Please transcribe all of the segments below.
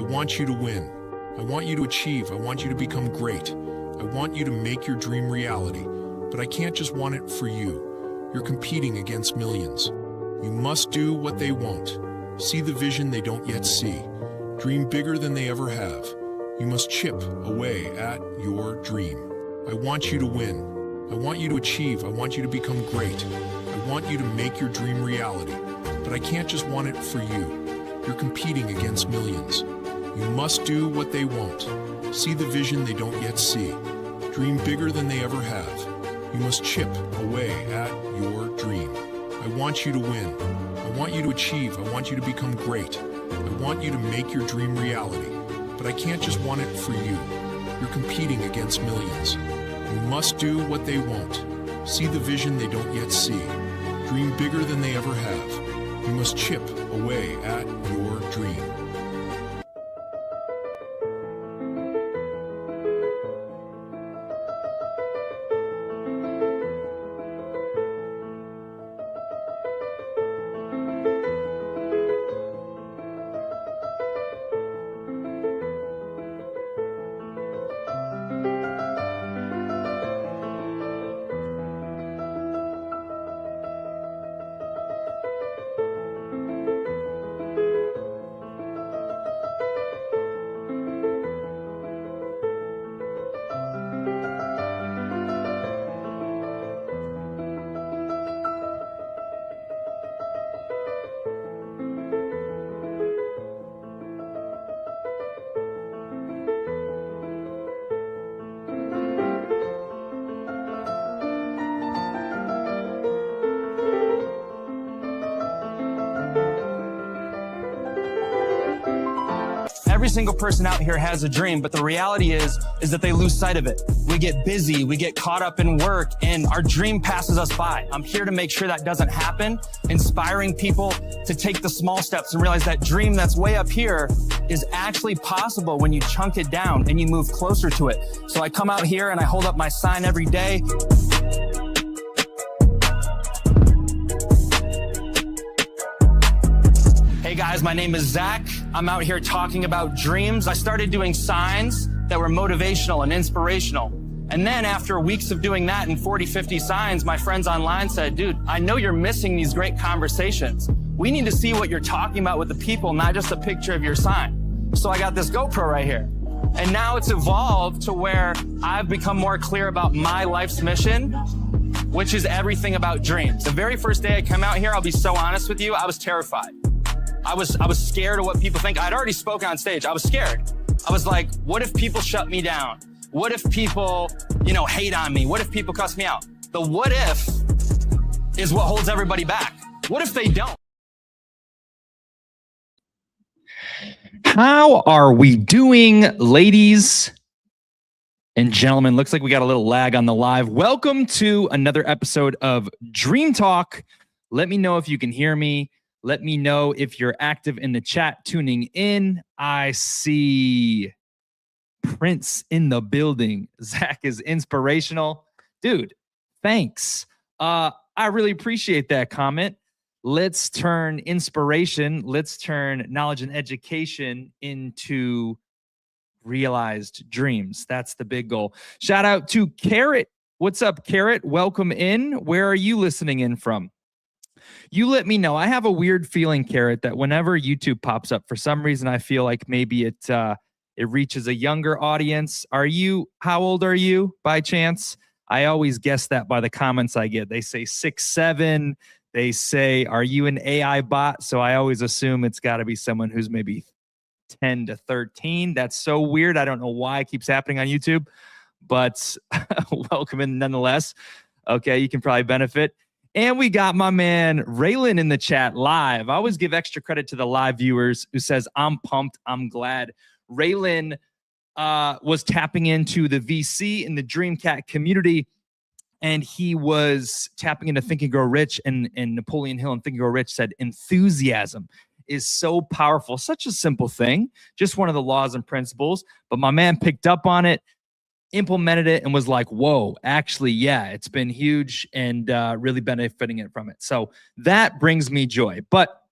I want you to win. I want you to achieve. I want you to become great. I want you to make your dream reality. But I can't just want it for you. You're competing against millions. You must do what they won't. See the vision they don't yet see. Dream bigger than they ever have. You must chip away at your dream. I want you to win. I want you to achieve. I want you to become great. I want you to make your dream reality. But I can't just want it for you. You're competing against millions. You must do what they won't. See the vision they don't yet see. Dream bigger than they ever have. You must chip away at your dream. I want you to win. I want you to achieve. I want you to become great. I want you to make your dream reality. But I can't just want it for you. You're competing against millions. You must do what they won't. See the vision they don't yet see. Dream bigger than they ever have. You must chip away at your dream. Every single person out here has a dream, but the reality is that they lose sight of it. We get busy, we get caught up in work, and our dream passes us by. I'm here to make sure that doesn't happen, inspiring people to take the small steps and realize that dream that's way up here is actually possible when you chunk it down and you move closer to it. So I come out here and I hold up my sign every day. Hey guys, my name is Zach. I'm out here talking about dreams. I started doing signs that were motivational and inspirational. And then after weeks of doing that and 40, 50 signs, my friends online said, dude, I know you're missing these great conversations. We need to see what you're talking about with the people, not just a picture of your sign. So I got this GoPro right here. And now it's evolved to where I've become more clear about my life's mission. which is everything about dreams. The very first day I come out here, I'll be so honest with you, I was terrified. I was scared of what people think. I'd already spoken on stage. I was scared. I was like, what if people shut me down? What if people, hate on me? What if people cuss me out? The what if is what holds everybody back. What if they don't? How are we doing, ladies and gentlemen? Looks like we got a little lag on the live. Welcome to another episode of Dream Talk. Let me know if you can hear me. Let me know if you're active in the chat tuning in. I see Prince in the building. Zach is inspirational. Dude, thanks. I really appreciate that comment. Let's turn inspiration, let's turn knowledge and education into realized dreams. That's the big goal. Shout out to Carrot. What's up, Carrot? Welcome in. Where are you listening in from? You let me know. I have a weird feeling, Carrot, that whenever YouTube pops up, for some reason, I feel like maybe it reaches a younger audience. How old are you by chance? I always guess that by the comments I get. They say 6, 7. They say, are you an AI bot? So I always assume it's got to be someone who's maybe 10 to 13. That's so weird. I don't know why it keeps happening on YouTube, but welcome in nonetheless. Okay, you can probably benefit. And we got my man Raylan in the chat live. I always give extra credit to the live viewers who says, I'm pumped, I'm glad. Raylan was tapping into the VC in the Dreamcat community, and he was tapping into Think and Grow Rich, and Napoleon Hill and Think and Grow Rich said enthusiasm is so powerful. Such a simple thing, just one of the laws and principles. But my man picked up on it, implemented it, and was like, whoa, actually, yeah, it's been huge and really benefiting it from it. So that brings me joy. But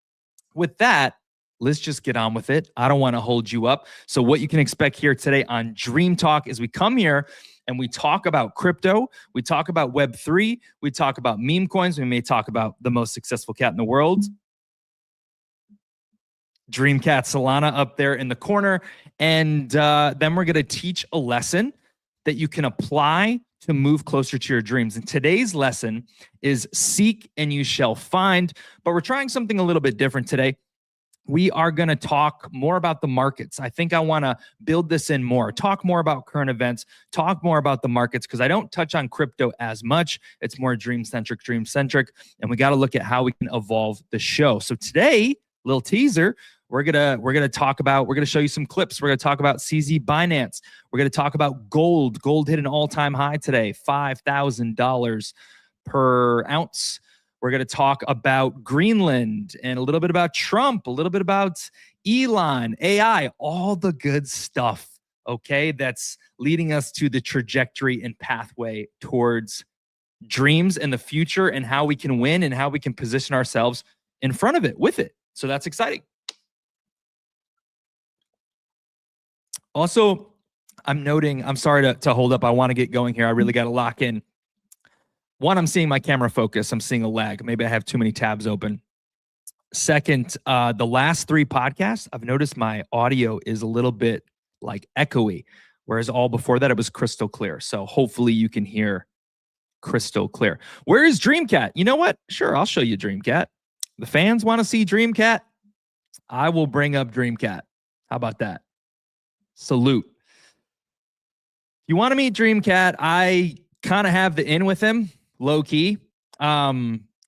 with that, let's just get on with it. I don't want to hold you up. So what you can expect here today on Dream Talk is we come here and we talk about crypto, we talk about Web3, we talk about meme coins, we may talk about the most successful cat in the world, Dreamcat Solana up there in the corner. And then we're going to teach a lesson that you can apply to move closer to your dreams. And today's lesson is seek and you shall find. But we're trying something a little bit different today. We are going to talk more about the markets. I think I want to build this in more, talk more about current events, talk more about the markets, because I don't touch on crypto as much. It's more dream-centric, and we got to look at how we can evolve the show. So today, little teaser, we're gonna show you some clips. We're gonna talk about CZ Binance. We're gonna talk about gold. Gold hit an all-time high today, $5,000 per ounce. We're going to talk about Greenland and a little bit about Trump, a little bit about Elon, AI, all the good stuff, okay, that's leading us to the trajectory and pathway towards dreams and the future and how we can win and how we can position ourselves in front of it with it. So that's exciting. Also, I'm sorry to hold up. I want to get going here. I really got to lock in. One, I'm seeing my camera focus. I'm seeing a lag. Maybe I have too many tabs open. Second, the last 3 podcasts, I've noticed my audio is a little bit like echoey, whereas all before that, it was crystal clear. So hopefully you can hear crystal clear. Where is Dreamcat? You know what? Sure, I'll show you Dreamcat. The fans want to see Dreamcat. I will bring up Dreamcat. How about that? Salute. You want to meet Dreamcat? I kind of have the in with him. Low key.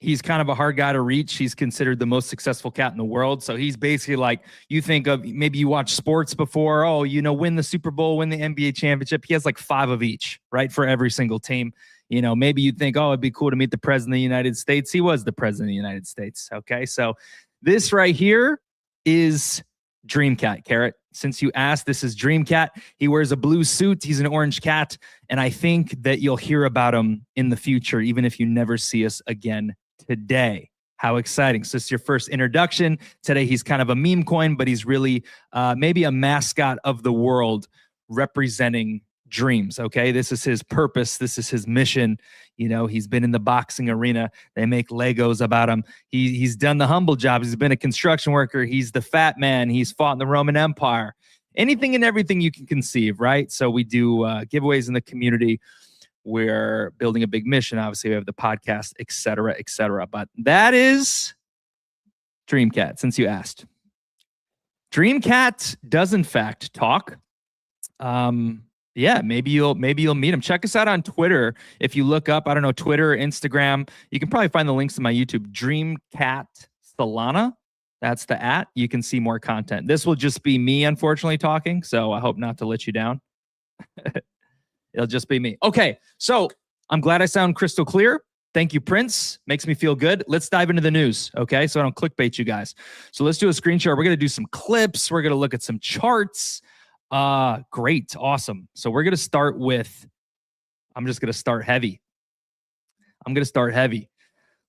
He's kind of a hard guy to reach. He's considered the most successful cat in the world. So he's basically like, you think of, maybe you watch sports before, win the Super Bowl, win the NBA championship. He has like 5 of each, right? For every single team. Maybe you'd think, it'd be cool to meet the president of the United States. He was the president of the United States. Okay. So this right here is Dreamcat, Carrot. Since you asked, this is Dreamcat. He wears a blue suit. He's an orange cat. And I think that you'll hear about him in the future, even if you never see us again today. How exciting. So it's your first introduction. Today, he's kind of a meme coin, but he's really maybe a mascot of the world representing dreams. Okay. This is his purpose. This is his mission. He's been in the boxing arena. They make Legos about him. He's done the humble jobs. He's been a construction worker. He's the fat man. He's fought in the Roman Empire. Anything and everything you can conceive, right? So we do giveaways in the community. We're building a big mission. Obviously, we have the podcast, et cetera, et cetera. But that is Dreamcat, since you asked. Dreamcat does, in fact, talk. Yeah, maybe you'll meet him. Check us out on Twitter. If you look up, I don't know, Twitter, Instagram, you can probably find the links to my YouTube, Dreamcat Solana. That's the @ You can see more content. This will just be me, unfortunately, talking. So I hope not to let you down. It'll just be me. Okay, so I'm glad I sound crystal clear. Thank you, Prince. Makes me feel good. Let's dive into the news, okay? So I don't clickbait you guys. So let's do a screen share. We're going to do some clips. We're going to look at some charts. Great. Awesome. So we're going to start with, I'm just going to start heavy.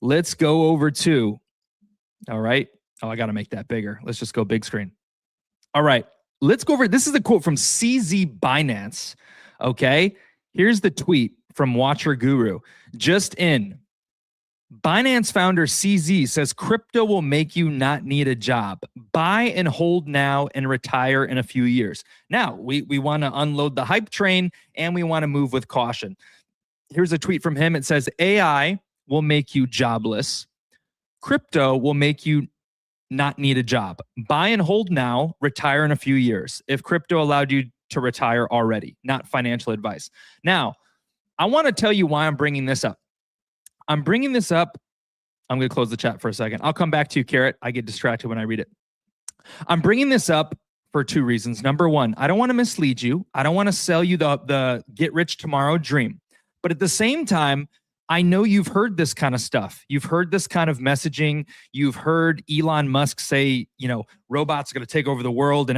Let's go over to, all right. Oh, I got to make that bigger. Let's just go big screen. All right. Let's go over. This is a quote from CZ Binance. Okay. Here's the tweet from Watcher Guru. Just in, Binance founder CZ says crypto will make you not need a job. Buy and hold now and retire in a few years. Now, we want to unload the hype train and we want to move with caution. Here's a tweet from him. It says, AI will make you jobless. Crypto will make you not need a job. Buy and hold now, retire in a few years. If crypto allowed you to retire already, not financial advice. Now, I want to tell you why I'm bringing this up. I'm bringing this up. I'm going to close the chat for a second. I'll come back to you, Carrot. I get distracted when I read it. I'm bringing this up for two reasons. Number one, I don't want to mislead you. I don't want to sell you the get rich tomorrow dream. But at the same time, I know you've heard this kind of stuff. You've heard this kind of messaging. You've heard Elon Musk say, robots are going to take over the world and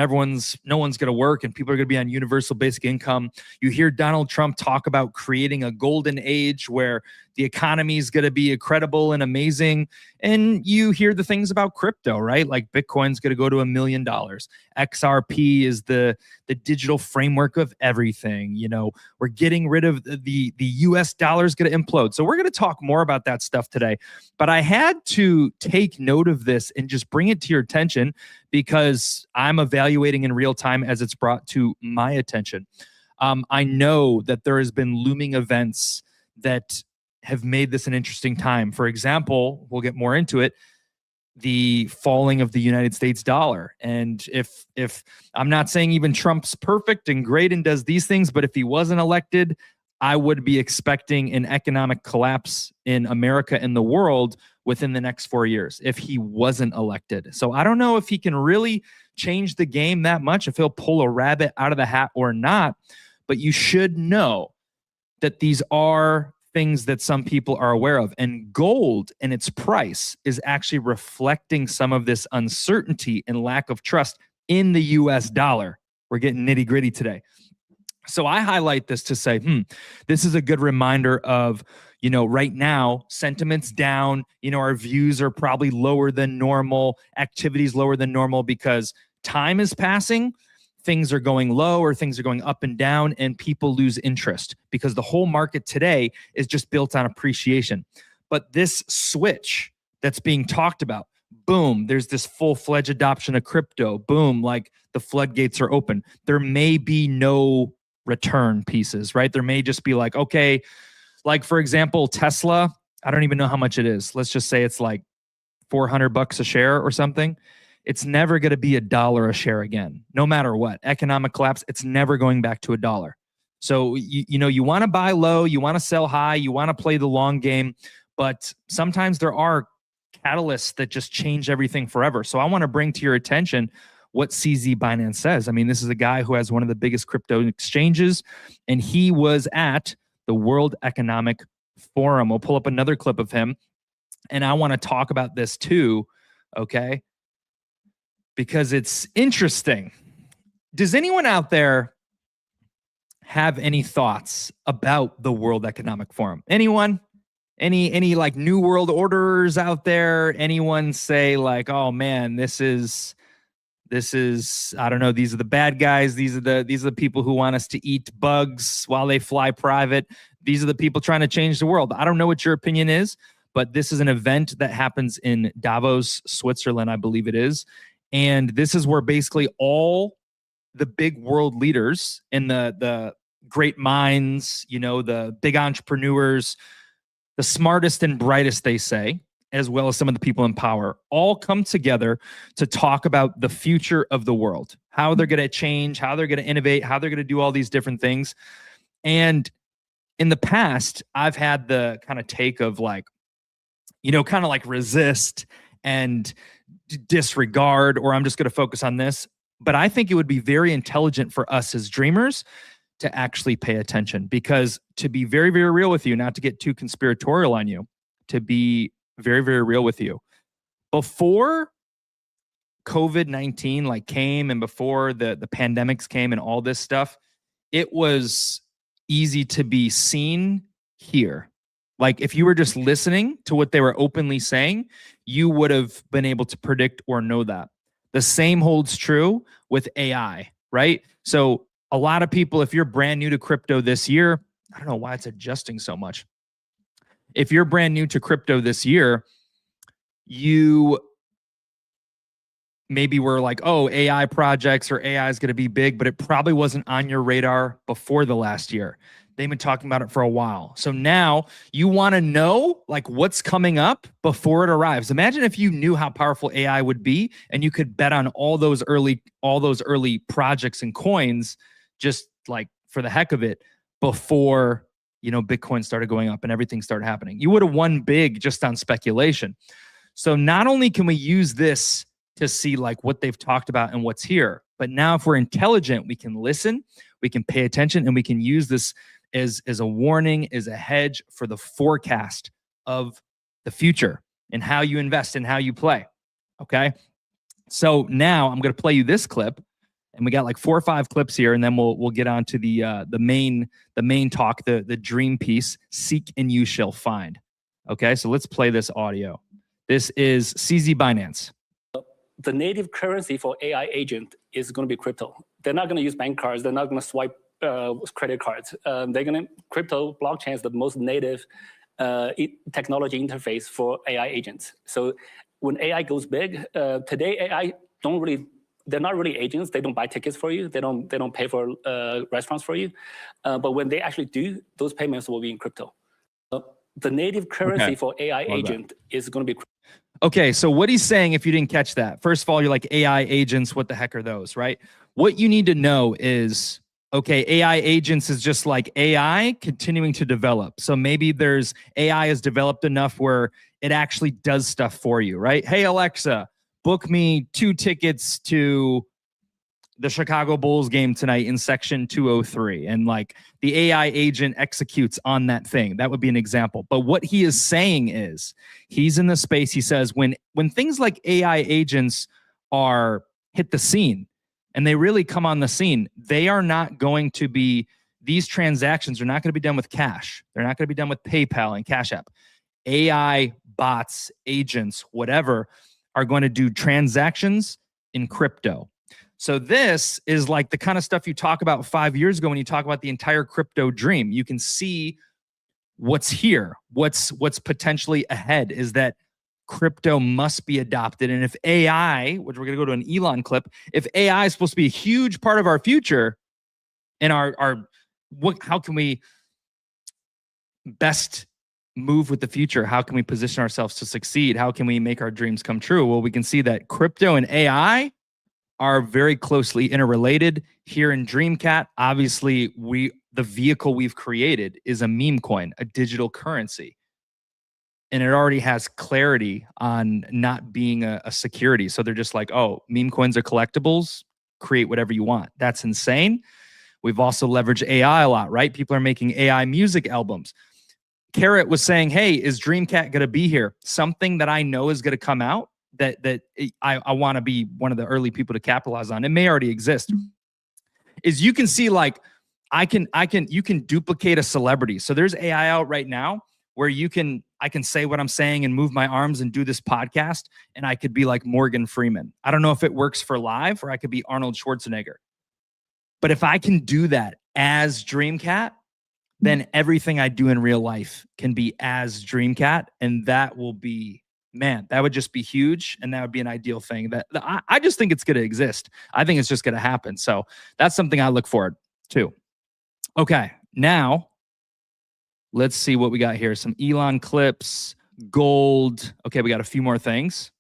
no one's going to work and people are going to be on universal basic income. You hear Donald Trump talk about creating a golden age where the economy is going to be incredible and amazing. And you hear the things about crypto, right? Like Bitcoin's going to go to $1 million. XRP is the digital framework of everything. We're getting rid of the US dollar is going to implode. So we're going to talk more about that stuff today. But I had to take note of this and just bring it to your attention because I'm evaluating in real time as it's brought to my attention. I know that there has been looming events that have made this an interesting time. For example, we'll get more into it, the falling of the United States dollar. And if I'm not saying even Trump's perfect and great and does these things, but if he wasn't elected, I would be expecting an economic collapse in America and the world within the next 4 years if he wasn't elected. So I don't know if he can really change the game that much, if he'll pull a rabbit out of the hat or not. But you should know that these are things that some people are aware of. And gold and its price is actually reflecting some of this uncertainty and lack of trust in the US dollar. We're getting nitty gritty today. So I highlight this to say, this is a good reminder of, right now, sentiment's down. Our views are probably lower than normal, activities lower than normal because time is passing. Things are going low or things are going up and down and people lose interest because the whole market today is just built on appreciation. But this switch that's being talked about, boom, there's this full-fledged adoption of crypto. Boom, like the floodgates are open. There may be no return pieces, right? There may just be like, okay, like for example, Tesla, I don't even know how much it is. Let's just say it's like $400 a share or something. It's never going to be $1 a share again, no matter what. Economic collapse, it's never going back to $1. So, you want to buy low, you want to sell high, you want to play the long game, but sometimes there are catalysts that just change everything forever. So I want to bring to your attention what CZ Binance says. I mean, this is a guy who has one of the biggest crypto exchanges, and he was at the World Economic Forum. We'll pull up another clip of him, and I want to talk about this too, okay? Because it's interesting. Does anyone out there have any thoughts about the World Economic Forum? Anyone? Any like new world orders out there? Anyone say like, oh man, this is I don't know, these are the bad guys, these are the people who want us to eat bugs while they fly private. These are the people trying to change the world. I don't know what your opinion is, but this is an event that happens in Davos, Switzerland, I believe it is. And this is where basically all the big world leaders and the great minds, the big entrepreneurs, the smartest and brightest, they say, as well as some of the people in power, all come together to talk about the future of the world, how they're going to change, how they're going to innovate, how they're going to do all these different things. And in the past, I've had the kind of take of like, kind of like resist and disregard, or I'm just going to focus on this. But I think it would be very intelligent for us as dreamers to actually pay attention, because to be very, very real with you, not to get too conspiratorial on you, to be very, very real with you, before COVID-19 like came and before the pandemics came and all this stuff, it was easy to be seen here. Like if you were just listening to what they were openly saying, you would have been able to predict or know that. The same holds true with AI, right? So a lot of people, if you're brand new to crypto this year, I don't know why it's adjusting so much. If you're brand new to crypto this year, you maybe were like, oh, AI projects or AI is going to be big, but it probably wasn't on your radar before the last year. They've been talking about it for a while. So now you want to know like what's coming up before it arrives. Imagine if you knew how powerful AI would be and you could bet on all those early projects and coins just like for the heck of it before, Bitcoin started going up and everything started happening. You would have won big just on speculation. So not only can we use this to see like what they've talked about and what's here, but now if we're intelligent, we can listen, we can pay attention, and we can use this as a warning, as a hedge for the forecast of the future and how you invest and how you play. Okay. So now I'm going to play you this clip, and we got like 4 or 5 clips here, and then we'll get on to the main talk, the dream piece, seek and you shall find. Okay. So let's play this audio. This is CZ Binance. The native currency for AI agent is going to be crypto. They're not going to use bank cards. They're not going to swipe credit cards. They're going to crypto blockchain is the most native technology interface for AI agents. So when AI goes big, today AI they're not really agents. They don't buy tickets for you. They don't pay for restaurants for you. But when they actually do, those payments will be in crypto. The native currency for AI agent is going to be. Okay, so what he's saying, if you didn't catch that, first of all, you're like, AI agents, what the heck are those, right? What you need to know is, okay, AI agents is just like AI continuing to develop. So maybe there's AI is developed enough where it actually does stuff for you, right? Hey, Alexa, book me 2 tickets to the Chicago Bulls game tonight in section 203. And like the AI agent executes on that thing. That would be an example. But what he is saying is he's in the space. He says when things like AI agents hit the scene and they really come on the scene, they are not going to be, these transactions are not going to be done with cash. They're not going to be done with PayPal and Cash App. AI bots, agents, whatever, are going to do transactions in crypto. So this is like the kind of stuff you talk about 5 years ago when you talk about the entire crypto dream. You can see what's here, what's potentially ahead is that crypto must be adopted. And if AI, which we're going to go to an Elon clip, if AI is supposed to be a huge part of our future and how can we best move with the future? How can we position ourselves to succeed? How can we make our dreams come true? Well, we can see that crypto and AI are very closely interrelated. Here in DreamCat, obviously, the vehicle we've created is a meme coin, a digital currency. And it already has clarity on not being a security. So they're just like, oh, meme coins are collectibles, create whatever you want. That's insane. We've also leveraged AI a lot, right? People are making AI music albums. Carrot was saying, hey, is DreamCat going to be here? Something that I know is going to come out that I want to be one of the early people to capitalize on. It may already exist. Is you can see like you can duplicate a celebrity. So there's AI out right now where I can say what I'm saying and move my arms and do this podcast, and I could be like Morgan Freeman. I don't know if it works for live, or I could be Arnold Schwarzenegger. But if I can do that as DreamCat, then everything I do in real life can be as DreamCat, and that will be, man, that would just be huge, and that would be an ideal thing. That I just think it's going to exist. I think it's just going to happen. So that's something I look forward to. Okay, now let's see what we got here. Some Elon clips, gold. Okay, we got a few more things.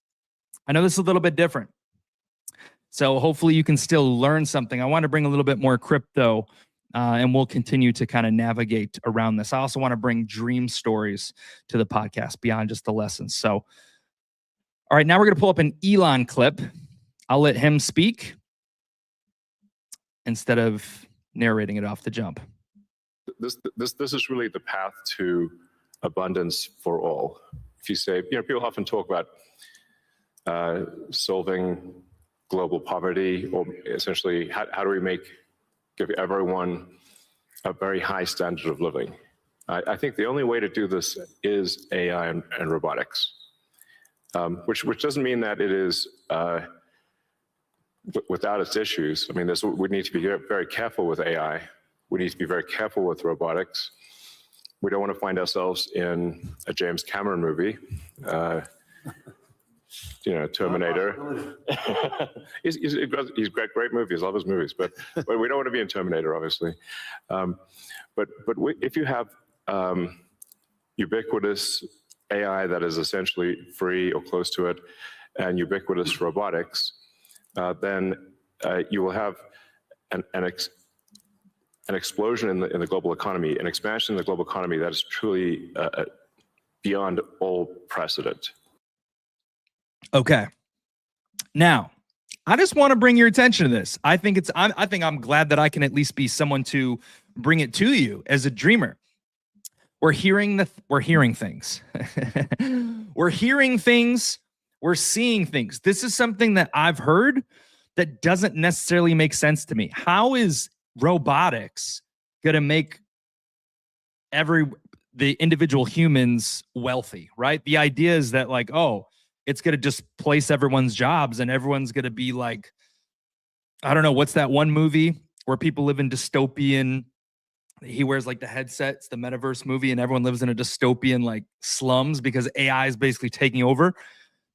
I know this is a little bit different, so hopefully you can still learn something. I want to bring a little bit more crypto, and we'll continue to kind of navigate around this. I also want to bring dream stories to the podcast beyond just the lessons. So, all right, now we're going to pull up an Elon clip. I'll let him speak instead of narrating it off the jump. This is really the path to abundance for all. If you say, people often talk about solving global poverty, or essentially how do we give everyone a very high standard of living. I think the only way to do this is AI and robotics, which doesn't mean that it is without its issues. I mean, we need to be very careful with AI. We need to be very careful with robotics. We don't want to find ourselves in a James Cameron movie, Terminator. He's great movies, love his movies, but we don't want to be in Terminator, obviously. But if you have ubiquitous AI that is essentially free or close to it, and ubiquitous robotics, then you will have an explosion in the global economy, an expansion in the global economy that is truly beyond all precedent. Okay. Now, I just want to bring your attention to this. I think I'm glad that I can at least be someone to bring it to you as a dreamer. We're hearing things. We're hearing things. We're seeing things. This is something that I've heard that doesn't necessarily make sense to me. How is robotics going to make the individual humans wealthy, right? The idea is that it's going to displace everyone's jobs and everyone's going to be like, I don't know, what's that one movie where people live in dystopian, he wears the headset, it's the metaverse movie, and everyone lives in a dystopian slums because AI is basically taking over.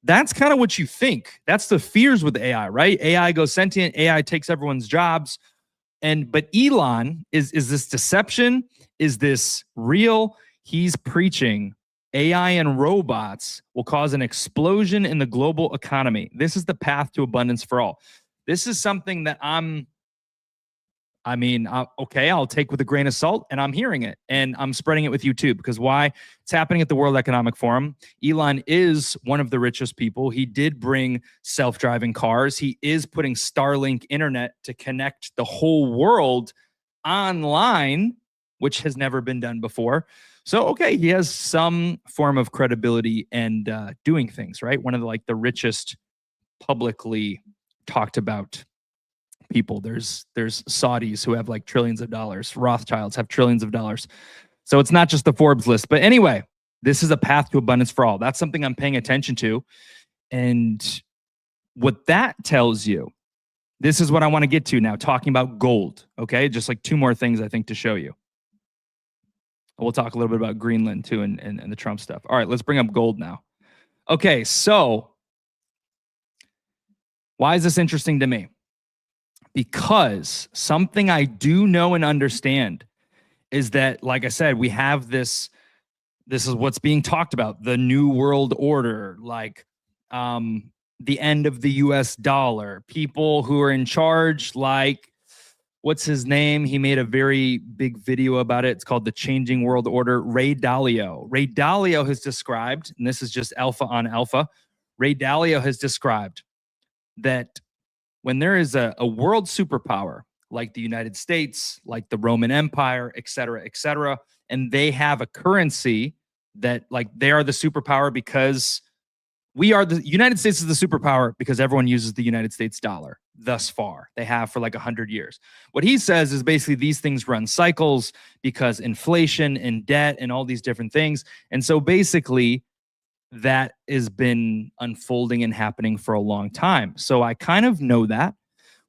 That's kind of what you think. That's the fears with AI, right? AI goes sentient, AI takes everyone's jobs. But Elon, is this deception? Is this real? He's preaching AI and robots will cause an explosion in the global economy. This is the path to abundance for all. This is something that I'll take with a grain of salt, and I'm hearing it, and I'm spreading it with you too, because why? It's happening at the World Economic Forum. Elon is one of the richest people. He did bring self-driving cars. He is putting Starlink internet to connect the whole world online, which has never been done before. So, okay, he has some form of credibility and doing things, right? One of the richest publicly talked about people. There's Saudis who have trillions of dollars. Rothschilds have trillions of dollars. So it's not just the Forbes list. But anyway, this is a path to abundance for all. That's something I'm paying attention to. And what that tells you, this is what I want to get to now, talking about gold. Okay, just two more things I think to show you. We'll talk a little bit about Greenland too and the Trump stuff. All right, let's bring up gold now. Okay, so why is this interesting to me? Because something I do know and understand is that, like I said, we have this is what's being talked about, the new world order, the end of the US dollar, people who are in charge, what's his name? He made a very big video about it. It's called The Changing World Order. Ray Dalio. Ray Dalio has described, and this is just alpha on alpha, Ray Dalio has described that when there is a world superpower like the United States, like the Roman Empire, et cetera, and they have a currency that they are the superpower because the United States is the superpower because everyone uses the United States dollar thus far. They have for 100 years. What he says is basically these things run cycles because inflation and debt and all these different things. And so basically that has been unfolding and happening for a long time. So I kind of know that.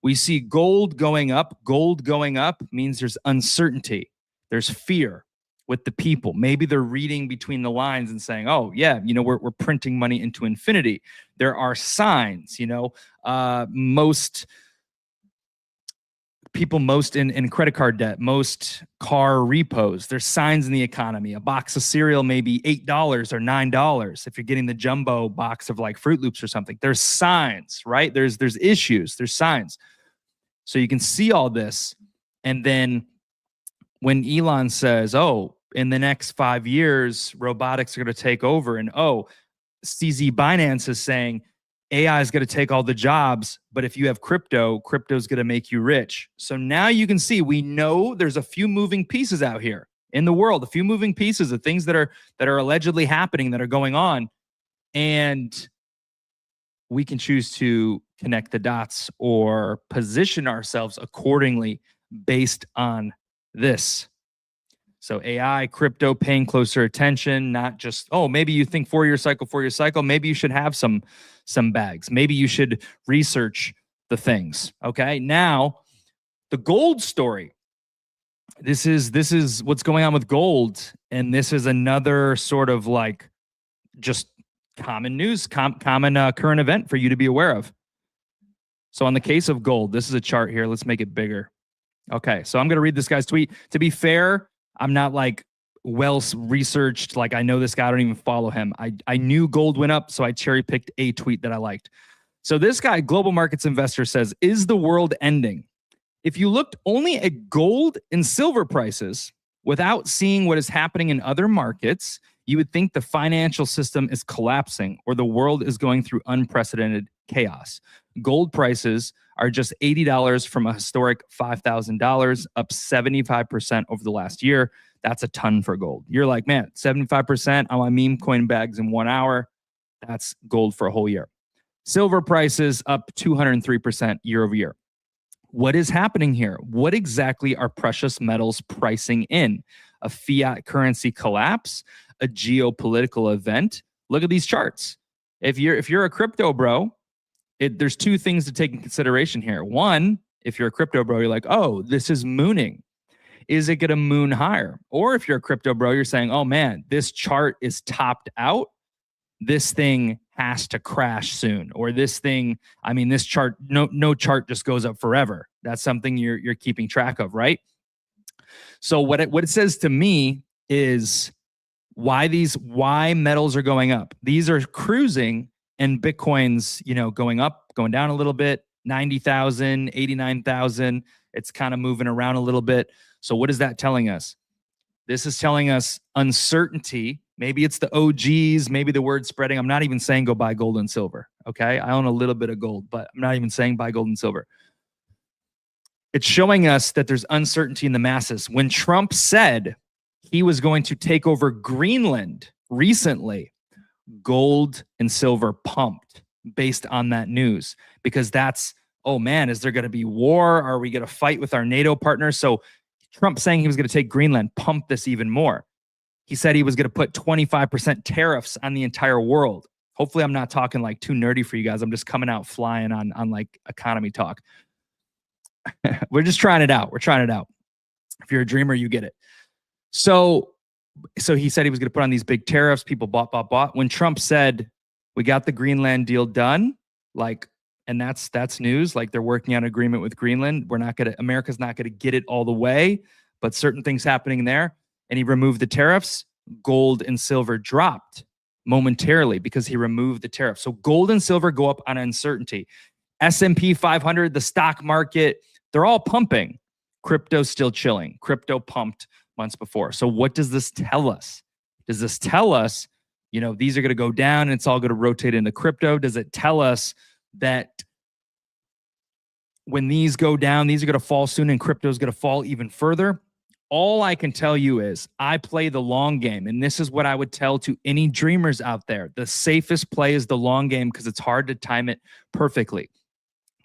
We see gold going up. Gold going up means there's uncertainty. There's fear with the people. Maybe they're reading between the lines and saying, oh, yeah, we're printing money into infinity. There are signs, most people most in credit card debt, most car repos. There's signs in the economy. A box of cereal may be $8 or $9 if you're getting the jumbo box of like Fruit Loops or something. There's signs, right? There's issues, there's signs. So you can see all this. And then when Elon says, oh, in the next 5 years, robotics are going to take over, and oh, CZ Binance is saying AI is going to take all the jobs, but if you have crypto, crypto is going to make you rich. So now you can see, we know there's a few moving pieces out here in the world, a few moving pieces of things that are allegedly happening, that are going on, and we can choose to connect the dots or position ourselves accordingly based on this. So AI, crypto, paying closer attention, not just, oh, maybe you think 4-year cycle. Maybe you should have some bags. Maybe you should research the things. Okay. Now, the gold story. This is what's going on with gold. And this is another sort of like just common news, common current event for you to be aware of. So on the case of gold, this is a chart here. Let's make it bigger. Okay. So I'm going to read this guy's tweet. To be fair, I'm not like well researched. Like I know this guy, I don't even follow him. I knew gold went up, so I cherry picked a tweet that I liked. So this guy, Global Markets Investor, says, is the world ending? If you looked only at gold and silver prices without seeing what is happening in other markets, you would think the financial system is collapsing or the world is going through unprecedented chaos. Gold prices are just $80 from a historic $5,000, up 75% over the last year. That's a ton for gold. You're like, man, 75% on my meme coin bags in 1 hour. That's gold for a whole year. Silver prices up 203% year over year. What is happening here? What exactly are precious metals pricing in? A fiat currency collapse? A geopolitical event? Look at these charts. If you're a crypto bro, there's two things to take in consideration here. One, if you're a crypto bro, you're like, oh, this is mooning. Is it going to moon higher? Or if you're a crypto bro, you're saying, oh man, this chart is topped out. This thing has to crash soon. Or this thing, I mean, this chart, no chart just goes up forever. That's something you're keeping track of, right? So what it says to me is why metals are going up. These are cruising, and Bitcoin's, going up, going down a little bit, 90,000, 89,000. It's kind of moving around a little bit. So what is that telling us? This is telling us uncertainty. Maybe it's the OGs, maybe the word spreading. I'm not even saying go buy gold and silver. Okay. I own a little bit of gold, but I'm not even saying buy gold and silver. It's showing us that there's uncertainty in the masses. When Trump said he was going to take over Greenland recently, gold and silver pumped based on that news, because that's, oh man, is there going to be war? Are we going to fight with our NATO partners? So Trump saying he was going to take Greenland pumped this even more. He said he was going to put 25% tariffs on the entire world. Hopefully I'm not talking like too nerdy for you guys. I'm just coming out flying on like economy talk. We're just trying it out. We're trying it out. If you're a dreamer, you get it. So he said he was going to put on these big tariffs. People bought. When Trump said, we got the Greenland deal done, and that's news. Like they're working on an agreement with Greenland. America's not going to get it all the way, but certain things happening there. And he removed the tariffs. Gold and silver dropped momentarily because he removed the tariffs. So gold and silver go up on uncertainty. S&P 500, the stock market, they're all pumping. Crypto's still chilling. Crypto pumped months before. So what does this tell us? Does this tell us, these are going to go down and it's all going to rotate into crypto? Does it tell us that when these go down, these are going to fall soon and crypto is going to fall even further? All I can tell you is I play the long game. And this is what I would tell to any dreamers out there. The safest play is the long game because it's hard to time it perfectly.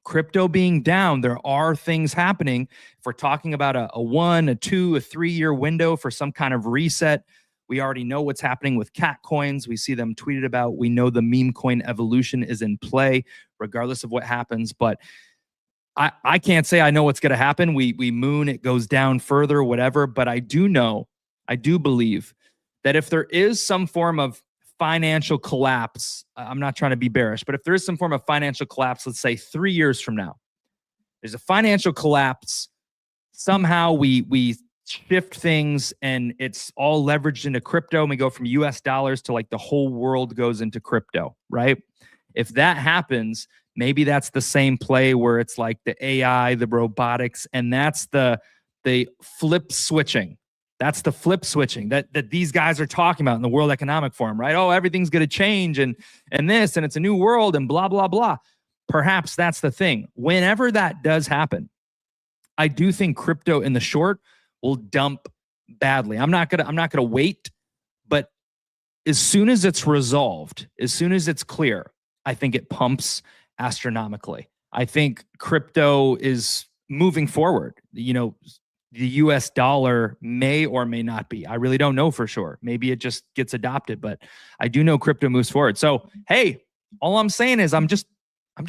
Crypto being down, there are things happening. If we're talking about a 1, a 2, a 3-year window for some kind of reset, we already know what's happening with cat coins. We see them tweeted about. We know the meme coin evolution is in play, regardless of what happens. But I can't say I know what's going to happen. We moon, it goes down further, whatever. But I do believe that if there is some form of financial collapse, I'm not trying to be bearish, but if there is some form of financial collapse, let's say 3 years from now, there's a financial collapse somehow we shift things and it's all leveraged into crypto, and we go from US dollars to like the whole world goes into crypto, right? If that happens, maybe that's the same play where it's like the AI, the robotics, and that's the flip switching. That's the flip switching that these guys are talking about in the World Economic Forum, right? Oh, everything's going to change and this, and it's a new world and blah, blah, blah. Perhaps that's the thing. Whenever that does happen, I do think crypto in the short will dump badly. I'm not gonna wait, but as soon as it's resolved, as soon as it's clear, I think it pumps astronomically. I think crypto is moving forward. You know, the US dollar may or may not be. I really don't know for sure. Maybe it just gets adopted, but I do know crypto moves forward. So, hey, all I'm saying is I'm just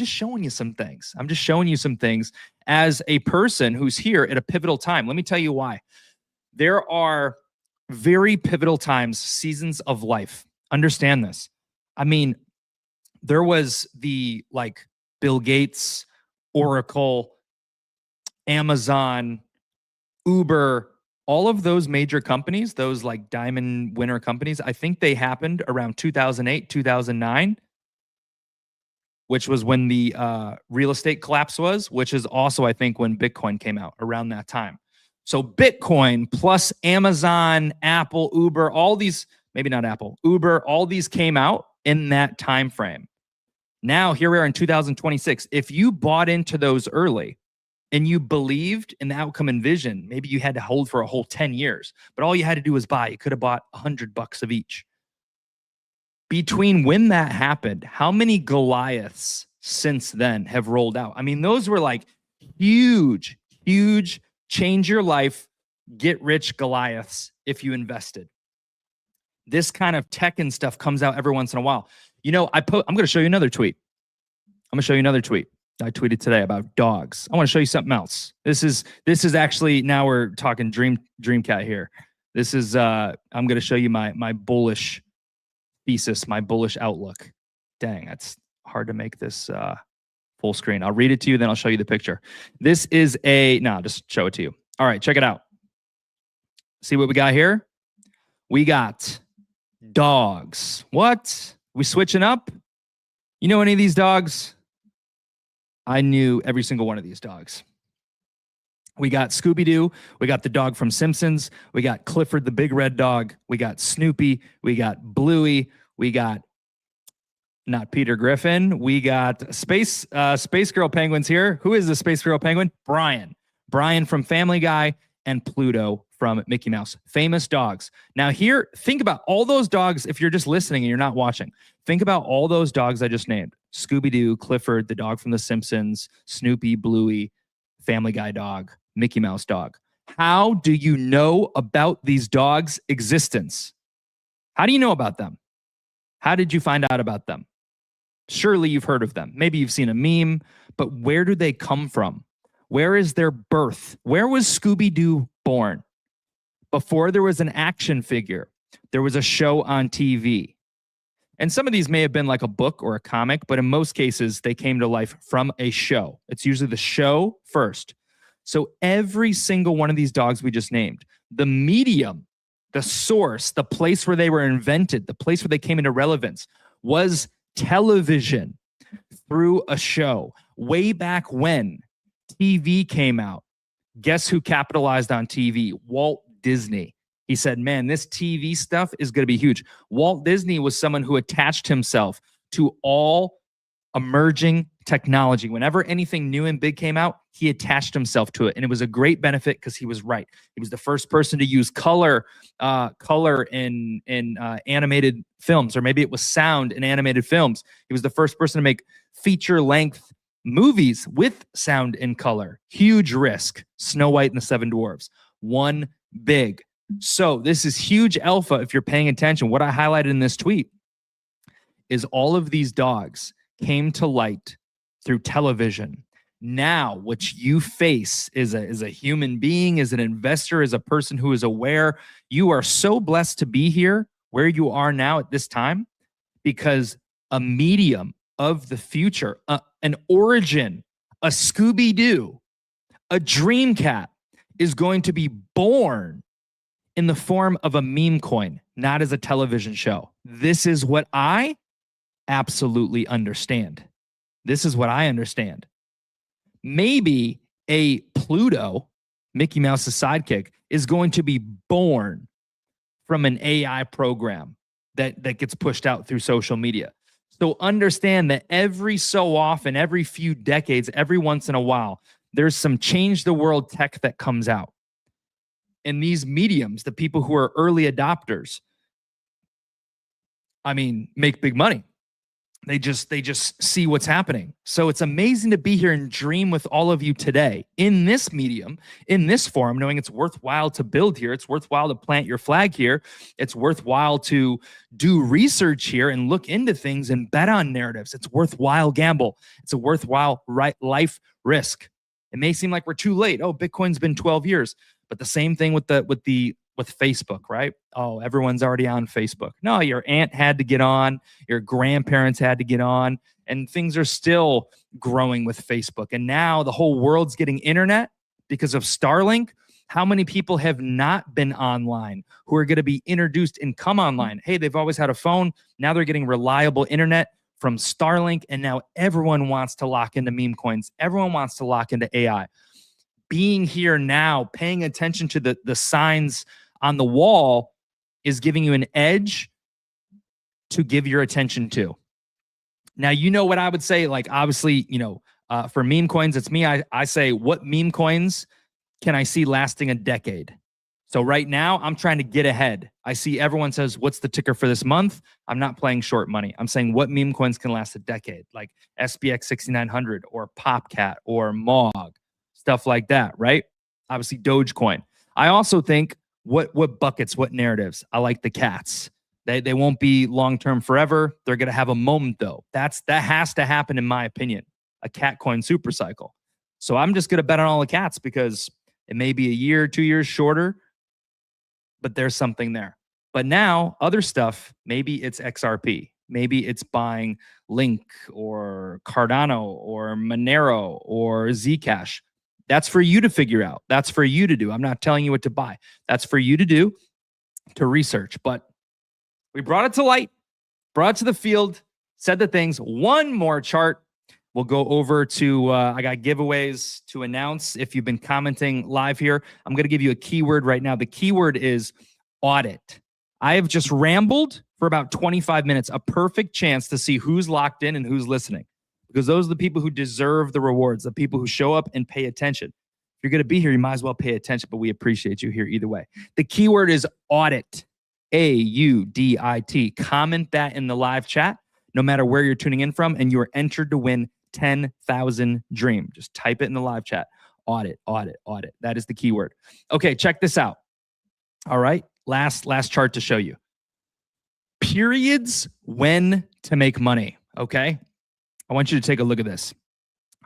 showing you some things. I'm just showing you some things as a person who's here at a pivotal time. Let me tell you why. There are very pivotal times, seasons of life. Understand this. I mean, there was the like Bill Gates, Oracle, Amazon, Uber, all of those major companies, those like diamond winner companies, I think they happened around 2008, 2009, which was when the real estate collapse was, which is also, I think, when Bitcoin came out around that time. So Bitcoin plus Amazon, Apple, Uber, all these, maybe not Apple, Uber, all these came out in that time frame. Now, here we are in 2026. If you bought into those early and you believed in the outcome and vision, maybe you had to hold for a whole 10 years, but all you had to do was buy. You could have bought $100 of each. Between when that happened, how many Goliaths since then have rolled out? I mean, those were like huge, huge, change your life, get rich Goliaths if you invested. This kind of tech and stuff comes out every once in a while. You know, I'm going to show you another tweet. I'm going to show you another tweet I tweeted today about dogs. I want to show you something else. This is actually, now we're talking Dreamcat here. This is I'm going to show you my bullish thesis, my bullish outlook. Dang, that's hard to make this full screen. I'll read it to you, then I'll show you the picture. This is just show it to you. All right, check it out. See what we got here? We got dogs. What? We switching up? You know any of these dogs? I knew every single one of these dogs. We got Scooby-Doo. We got the dog from Simpsons. We got Clifford the big red dog. We got Snoopy. We got Bluey. We got not Peter Griffin. We got Space Girl penguins here. Who is the Space Girl penguin? Brian. Brian from Family Guy and Pluto from Mickey Mouse. Famous dogs. Now here, think about all those dogs. If you're just listening and you're not watching, think about all those dogs I just named. Scooby-Doo, Clifford, the dog from The Simpsons, Snoopy, Bluey, Family Guy dog, Mickey Mouse dog. How do you know about these dogs' existence? How do you know about them? How did you find out about them? Surely you've heard of them. Maybe you've seen a meme, but where do they come from? Where is their birth? Where was Scooby-Doo born? Before there was an action figure, there was a show on TV. And some of these may have been like a book or a comic, but in most cases, they came to life from a show. It's usually the show first. So every single one of these dogs we just named, the medium, the source, the place where they were invented, the place where they came into relevance was television through a show. Way back when TV came out, guess who capitalized on TV? Walt Disney. He said, man, this TV stuff is going to be huge. Walt Disney was someone who attached himself to all emerging technology. Whenever anything new and big came out, he attached himself to it. And it was a great benefit because he was right. He was the first person to use color in animated films, or maybe it was sound in animated films. He was the first person to make feature-length movies with sound and color. Huge risk. Snow White and the Seven Dwarfs. One big. So this is huge alpha if you're paying attention. What I highlighted in this tweet is all of these dogs came to light through television. Now, what you face is a human being, as an investor, as a person who is aware. You are so blessed to be here where you are now at this time, because a medium of the future, an origin, a Scooby-Doo, a Dreamcat is going to be born in the form of a meme coin, not as a television show. This is what I absolutely understand. This is what I understand. Maybe a Pluto, Mickey Mouse's sidekick, is going to be born from an AI program that gets pushed out through social media. So understand that every so often, every few decades, every once in a while, there's some change the world tech that comes out. And these mediums, the people who are early adopters, I mean, make big money. They just see what's happening. So it's amazing to be here and dream with all of you today in this medium, in this forum, knowing it's worthwhile to build here. It's worthwhile to plant your flag here. It's worthwhile to do research here and look into things and bet on narratives. It's worthwhile gamble. It's a worthwhile life risk. It may seem like we're too late. Oh, Bitcoin's been 12 years. But the same thing with Facebook, right? Oh, everyone's already on Facebook. No, your aunt had to get on, your grandparents had to get on, and things are still growing with Facebook. And now the whole world's getting internet because of Starlink. How many people have not been online who are going to be introduced and come online? Hey, they've always had a phone. Now they're getting reliable internet from Starlink. And now everyone wants to lock into meme coins. Everyone wants to lock into AI. Being here now, paying attention to the signs on the wall is giving you an edge to give your attention to. Now, you know what I would say, like, obviously, for meme coins, it's me. I say, what meme coins can I see lasting a decade? So right now, I'm trying to get ahead. I see everyone says, what's the ticker for this month? I'm not playing short money. I'm saying what meme coins can last a decade, like SPX 6900 or PopCat or MOG. Stuff like that, right? Obviously, Dogecoin. I also think what buckets, what narratives. I like the cats. They won't be long-term forever. They're going to have a moment, though. That has to happen, in my opinion. A cat coin super cycle. So I'm just going to bet on all the cats because it may be a year, 2 years shorter, but there's something there. But now, other stuff, maybe it's XRP. Maybe it's buying Link or Cardano or Monero or Zcash. That's for you to figure out. That's for you to do. I'm not telling you what to buy. That's for you to do, to research. But we brought it to light, brought it to the field, said the things. One more chart. We'll go over to, I got giveaways to announce. If you've been commenting live here, I'm going to give you a keyword right now. The keyword is audit. I have just rambled for about 25 minutes, a perfect chance to see who's locked in and who's listening. Because those are the people who deserve the rewards, the people who show up and pay attention. If you're going to be here, you might as well pay attention, but we appreciate you here either way. The keyword is audit, AUDIT. Comment that in the live chat, no matter where you're tuning in from, and you are entered to win 10,000 Dream. Just type it in the live chat. Audit, audit, audit. That is the keyword. Okay, check this out. All right, last chart to show you. Periods when to make money, okay? I want you to take a look at this.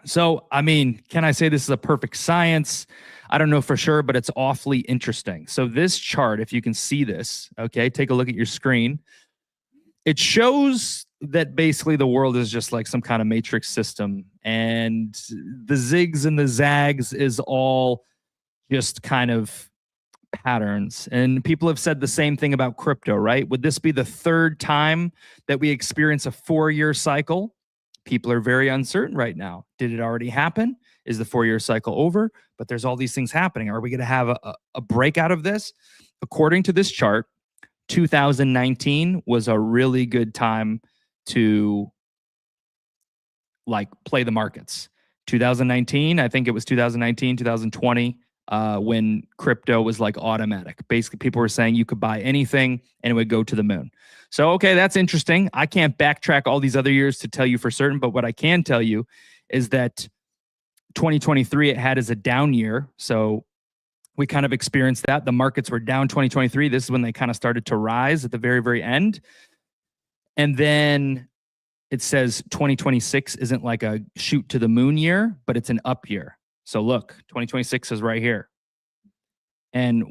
So, I mean, can I say this is a perfect science? I don't know for sure, but it's awfully interesting. So this chart, if you can see this, okay, take a look at your screen. It shows that basically the world is just like some kind of matrix system, and the zigs and the zags is all just kind of patterns. And people have said the same thing about crypto, right? Would this be the third time that we experience a 4-year cycle? People are very uncertain right now. Did it already happen? Is the 4-year cycle over? But there's all these things happening. Are we going to have a break out of this? According to this chart, 2019 was a really good time to play the markets. 2019, I think it was 2019, 2020, when crypto was like automatic. Basically, people were saying you could buy anything and it would go to the moon. So, okay, that's interesting. I can't backtrack all these other years to tell you for certain, but what I can tell you is that 2023, it had as a down year. So we kind of experienced that. The markets were down 2023. This is when they kind of started to rise at the very, very end. And then it says 2026 isn't like a shoot to the moon year, but it's an up year. So look, 2026 is right here. And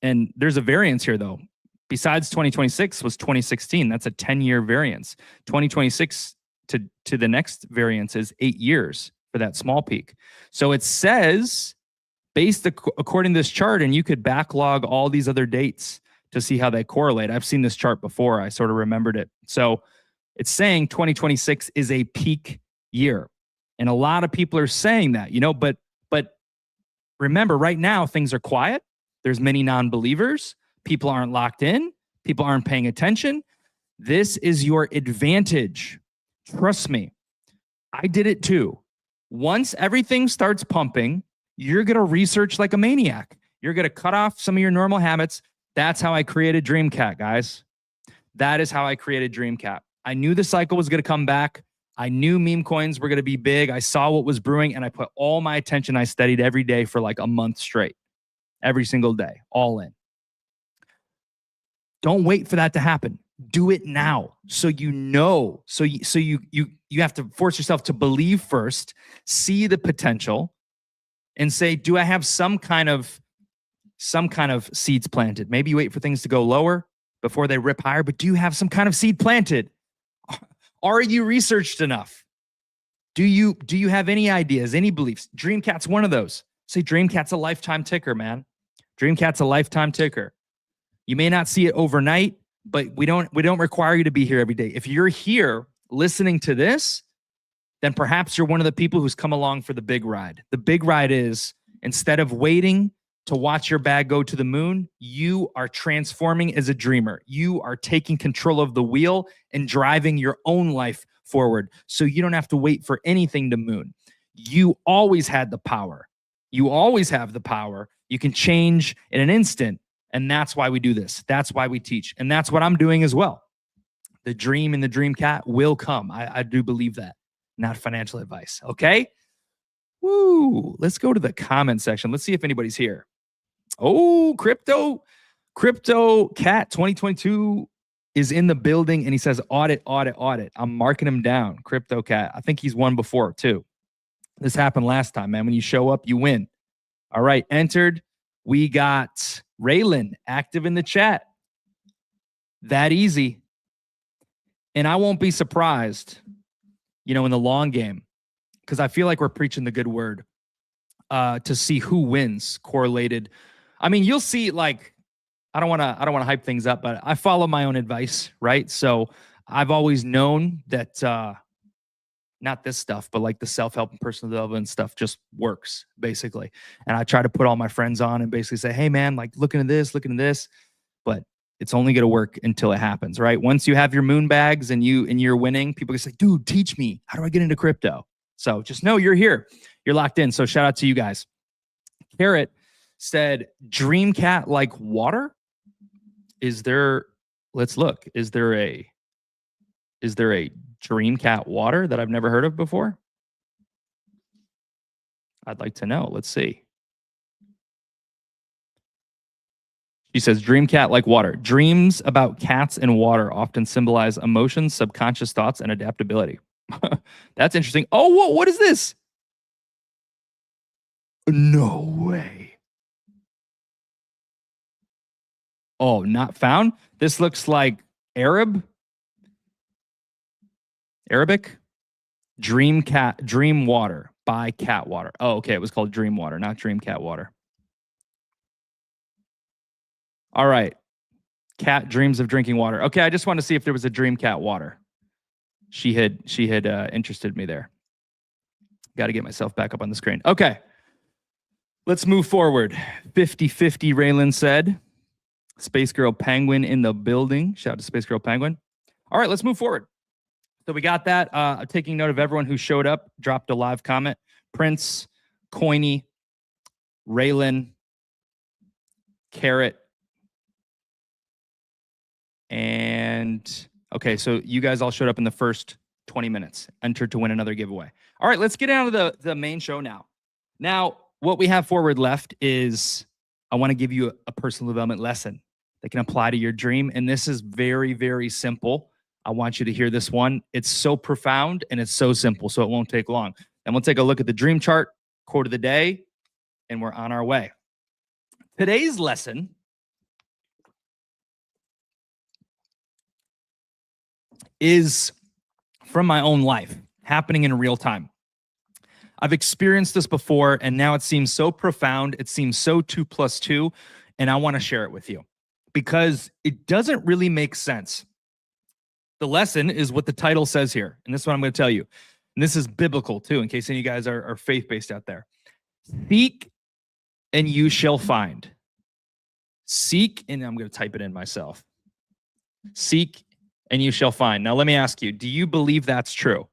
there's a variance here though. Besides 2026 was 2016. That's a 10-year variance. 2026 to the next variance is 8 years for that small peak. So it says according to this chart, and you could backlog all these other dates to see how they correlate. I've seen this chart before. I sort of remembered it. So it's saying 2026 is a peak year. And a lot of people are saying that, but remember, right now, things are quiet. There's many non-believers. People aren't locked in. People aren't paying attention. This is your advantage. Trust me. I did it too. Once everything starts pumping, you're going to research like a maniac. You're going to cut off some of your normal habits. That's how I created DreamCat, guys. That is how I created DreamCat. I knew the cycle was going to come back. I knew meme coins were going to be big. I saw what was brewing, and I put all my attention. I studied every day for like a month straight, every single day, all in. Don't wait for that to happen. Do it now. So you know. So you have to force yourself to believe first, see the potential, and say, do I have some kind of seeds planted? Maybe you wait for things to go lower before they rip higher, but do you have some kind of seed planted? Are you researched enough? Do you have any ideas, any beliefs? DreamCat's one of those. Say DreamCat's a lifetime ticker, man. DreamCat's a lifetime ticker. You may not see it overnight, but we don't require you to be here every day. If you're here listening to this, then perhaps you're one of the people who's come along for the big ride. The big ride is, instead of waiting to watch your bag go to the moon, you are transforming as a dreamer. You are taking control of the wheel and driving your own life forward. So you don't have to wait for anything to moon. You always had the power. You always have the power. You can change in an instant. And that's why we do this. That's why we teach. And that's what I'm doing as well. The dream and the DreamCat will come. I do believe that. Not financial advice. Okay? Woo. Let's go to the comment section. Let's see if anybody's here. Oh, Crypto Cat 2022 is in the building, and he says audit. I'm marking him down. Crypto Cat. I think he's won before too. This happened last time, man. When you show up, you win. All right, entered. We got Raylan active in the chat. That easy. And I won't be surprised, in the long game, because I feel like we're preaching the good word, to see who wins correlated. I mean, you'll see, like, I don't want to hype things up, but I follow my own advice, right? So I've always known that not this stuff, but like the self-help and personal development stuff just works, basically. And I try to put all my friends on and basically say, hey, man, like, look into this. But it's only going to work until it happens, right? Once you have your moon bags and you're winning, people can say, dude, teach me. How do I get into crypto? So just know you're here. You're locked in. So shout out to you guys. Carrot said, DreamCat like water? Let's look. Is there a DreamCat water that I've never heard of before? I'd like to know. Let's see. She says, DreamCat like water. Dreams about cats and water often symbolize emotions, subconscious thoughts, and adaptability. That's interesting. Oh, what is this? No way. Oh, not found? This looks like Arabic. Dream water by cat water. Oh, okay. It was called Dream Water, not DreamCat water. All right. Cat dreams of drinking water. Okay, I just wanted to see if there was a DreamCat water. She had interested me there. Got to get myself back up on the screen. Okay. Let's move forward. 50-50, Raylan said. Space Girl Penguin in the building. Shout out to Space Girl Penguin. All right, let's move forward. So we got that. Taking note of everyone who showed up, dropped a live comment. Prince, Coiny, Raylan, Carrot, and okay, so you guys all showed up in the first 20 minutes, entered to win another giveaway. All right, let's get out of the main show now. Now, what we have forward left is I want to give you a personal development lesson that can apply to your dream. And this is very, very simple. I want you to hear this one. It's so profound and it's so simple, so it won't take long. And we'll take a look at the dream chart, quote of the day, and we're on our way. Today's lesson is from my own life, happening in real time. I've experienced this before, and now it seems so profound. It seems so 2 + 2, and I want to share it with you because it doesn't really make sense. The lesson is what the title says here, and this is what I'm going to tell you. And this is biblical too, in case any of you guys are faith-based out there. Seek and you shall find. Seek, and I'm going to type it in myself. Seek and you shall find. Now, let me ask you, do you believe that's true?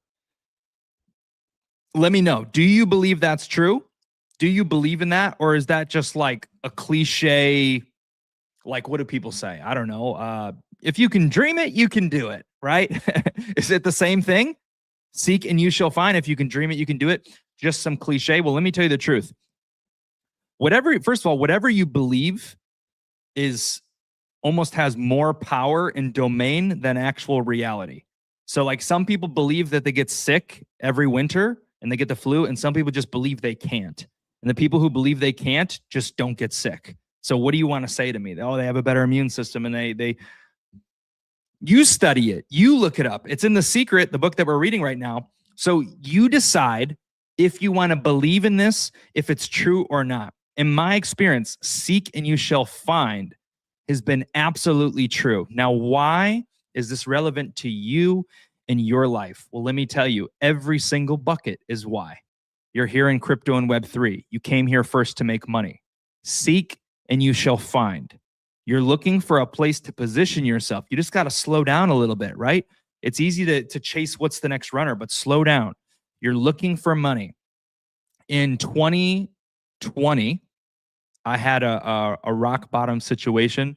Let me know. Do you believe that's true? Do you believe in that? Or is that just like a cliche? Like, what do people say? I don't know. If you can dream it, you can do it, right? Is it the same thing? Seek and you shall find. If you can dream it, you can do it. Just some cliche. Well, let me tell you the truth. First of all, whatever you believe almost has more power and domain than actual reality. So like some people believe that they get sick every winter and they get the flu, and some people just believe they can't. And the people who believe they can't just don't get sick. So what do you want to say to me? Oh, they have a better immune system, and you study it. You look it up. It's in The Secret, the book that we're reading right now. So you decide if you want to believe in this, if it's true or not. In my experience, seek and you shall find has been absolutely true. Now, why is this relevant to you in your life? Well, let me tell you, every single bucket is why. You're here in crypto and Web3. You came here first to make money. Seek and you shall find. You're looking for a place to position yourself. You just got to slow down a little bit, right? It's easy to chase what's the next runner, but slow down. You're looking for money. In 2020, I had a rock bottom situation.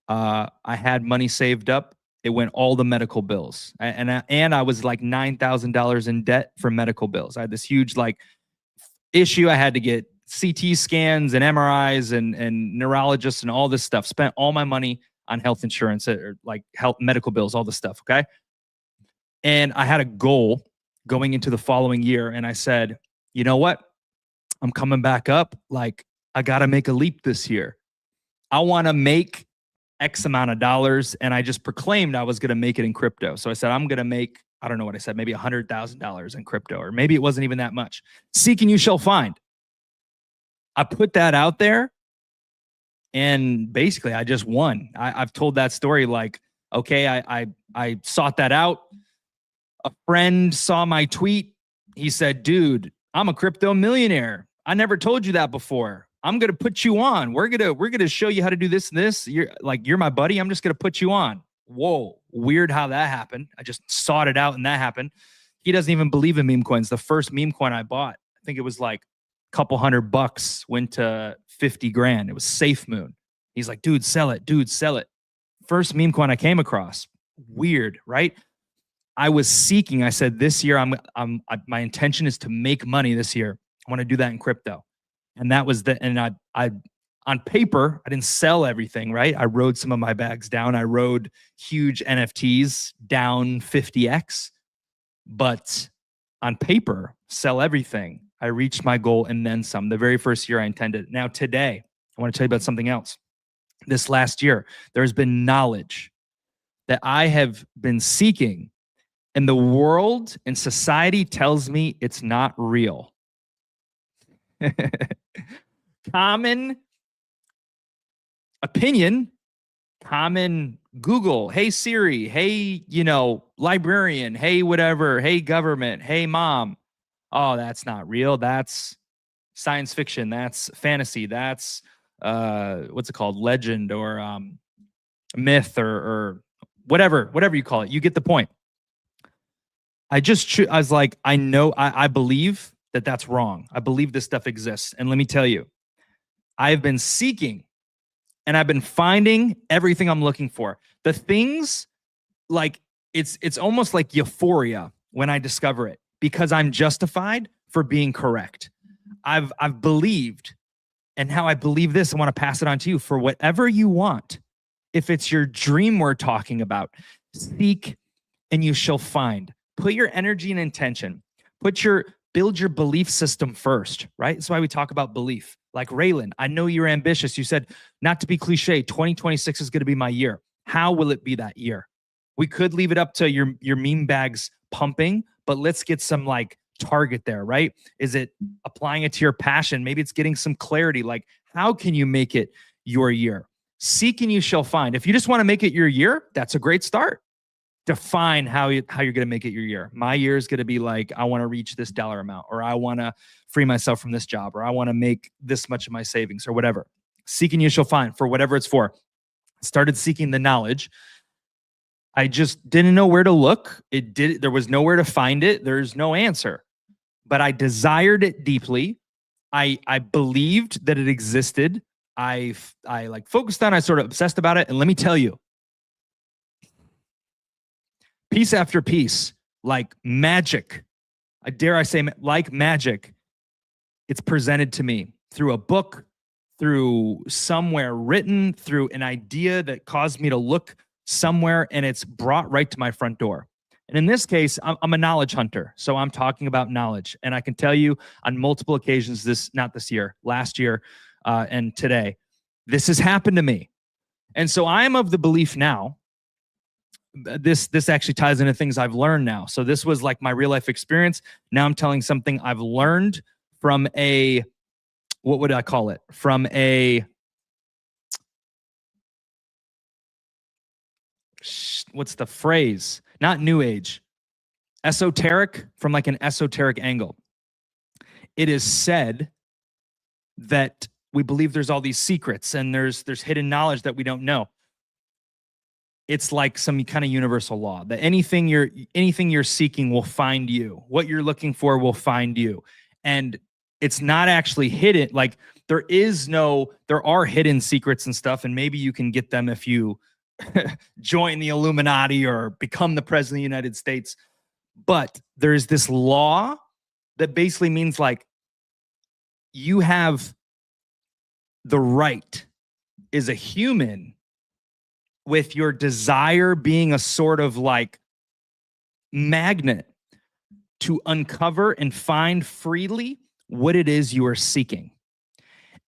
I had money saved up. It went all the medical bills. And I was like $9,000 in debt for medical bills. I had this huge issue. I had to get CT scans and MRIs and neurologists and all this stuff. Spent all my money on health insurance or like health medical bills, all this stuff. Okay. And I had a goal going into the following year. And I said, you know what? I'm coming back up. Like, I got to make a leap this year. I want to make X amount of dollars. And I just proclaimed I was going to make it in crypto. So I said, I'm going to make, I don't know what I said, maybe $100,000 in crypto, or maybe it wasn't even that much. Seek and you shall find. I put that out there, and basically I just won. I've told that story like, okay, I sought that out. A friend saw my tweet. He said, dude, I'm a crypto millionaire. I never told you that before. I'm going to put you on. We're going to show you how to do this and this. You're my buddy. I'm just going to put you on. Whoa, weird how that happened. I just sought it out and that happened. He doesn't even believe in meme coins. The first meme coin I bought, I think it was like a couple $100, went to 50 grand. It was Safe Moon. He's like, dude, sell it. Dude, sell it. First meme coin I came across. Weird, right? I was seeking. I said, this year, my intention is to make money this year. I want to do that in crypto. And that was I on paper, I didn't sell everything, right? I rode some of my bags down. I rode huge NFTs down 50x, but on paper, sell everything. I reached my goal and then some. The very first year I intended. Now today, I want to tell you about something else. This last year, there's been knowledge that I have been seeking, and the world and society tells me it's not real. Common opinion, common Google, hey Siri, hey, librarian, hey whatever, hey government, hey mom. Oh, that's not real. That's science fiction. That's fantasy. That's what's it called? Legend or myth or whatever you call it. You get the point. I was like, I believe that that's wrong. I believe this stuff exists. And let me tell you, I've been seeking and I've been finding everything I'm looking for. The things, like, it's almost like euphoria when I discover it, because I'm justified for being correct. I've believed, and how I believe this, I want to pass it on to you. For whatever you want, if it's your dream we're talking about, seek and you shall find. Put your energy and intention. Build your belief system first, right? That's why we talk about belief. Like Raylan, I know you're ambitious. You said, not to be cliche, 2026 is going to be my year. How will it be that year? We could leave it up to your meme bags pumping, but let's get some like target there, right? Is it applying it to your passion? Maybe it's getting some clarity. Like, how can you make it your year? Seek and you shall find. If you just want to make it your year, that's a great start. Define how you're going to make it your year. My year is going to be like, I want to reach this dollar amount, or I want to free myself from this job, or I want to make this much of my savings, or whatever. Seek and you shall find, for whatever it's for. Started seeking the knowledge. I just didn't know where to look. There was nowhere to find it. There's no answer, but I desired it deeply. I believed that it existed. I like focused on it. I sort of obsessed about it. And let me tell you, piece after piece, like magic, dare I say, like magic, it's presented to me through a book, through somewhere written, through an idea that caused me to look somewhere, and it's brought right to my front door. And in this case, I'm a knowledge hunter. So I'm talking about knowledge. And I can tell you on multiple occasions, last year, and today, this has happened to me. And so I am of the belief now, this actually ties into things I've learned now. So this was like my real life experience. Now I'm telling something I've learned from what would I call it? From what's the phrase? Not new age, esoteric, from like an esoteric angle. It is said that we believe there's all these secrets and there's hidden knowledge that we don't know. It's like some kind of universal law that anything you're seeking will find you. What you're looking for will find you. And it's not actually hidden. Like there are hidden secrets and stuff, and maybe you can get them if you join the Illuminati or become the president of the United States. But there's this law that basically means like you have the right as a human, with your desire being a sort of like magnet, to uncover and find freely what it is you are seeking.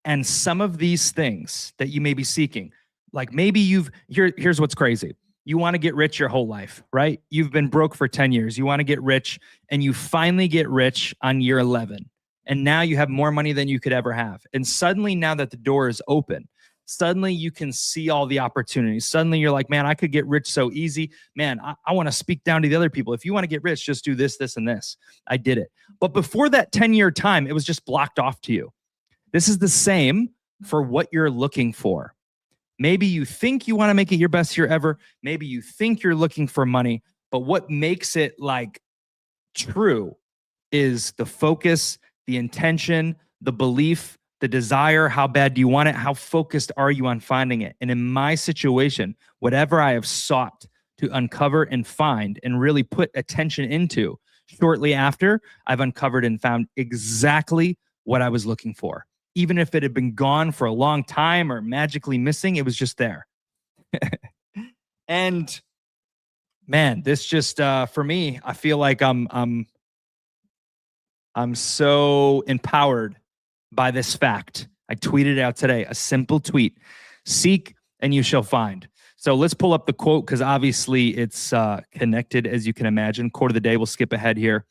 And some of these things that you may be seeking, like maybe here's what's crazy. You want to get rich your whole life, right? You've been broke for 10 years. You want to get rich, and you finally get rich on year 11. And now you have more money than you could ever have. And suddenly, now that the door is open, suddenly you can see all the opportunities. Suddenly you're like, man, I could get rich so easy. Man, I want to speak down to the other people. If you want to get rich, just do this, this, and this. I did it. But before that 10-year time, it was just blocked off to you. This is the same for what you're looking for. Maybe you think you want to make it your best year ever. Maybe you think you're looking for money, but what makes it like true is the focus, the intention, the belief, the desire. How bad do you want it? How focused are you on finding it? And in my situation, whatever I have sought to uncover and find and really put attention into, shortly after, I've uncovered and found exactly what I was looking for. Even if it had been gone for a long time or magically missing, it was just there. And man, this just for me, I feel like I'm so empowered by this fact. I tweeted out today, a simple tweet: seek and you shall find. So let's pull up the quote, because obviously it's connected, as you can imagine. Quote of the day, we'll skip ahead here.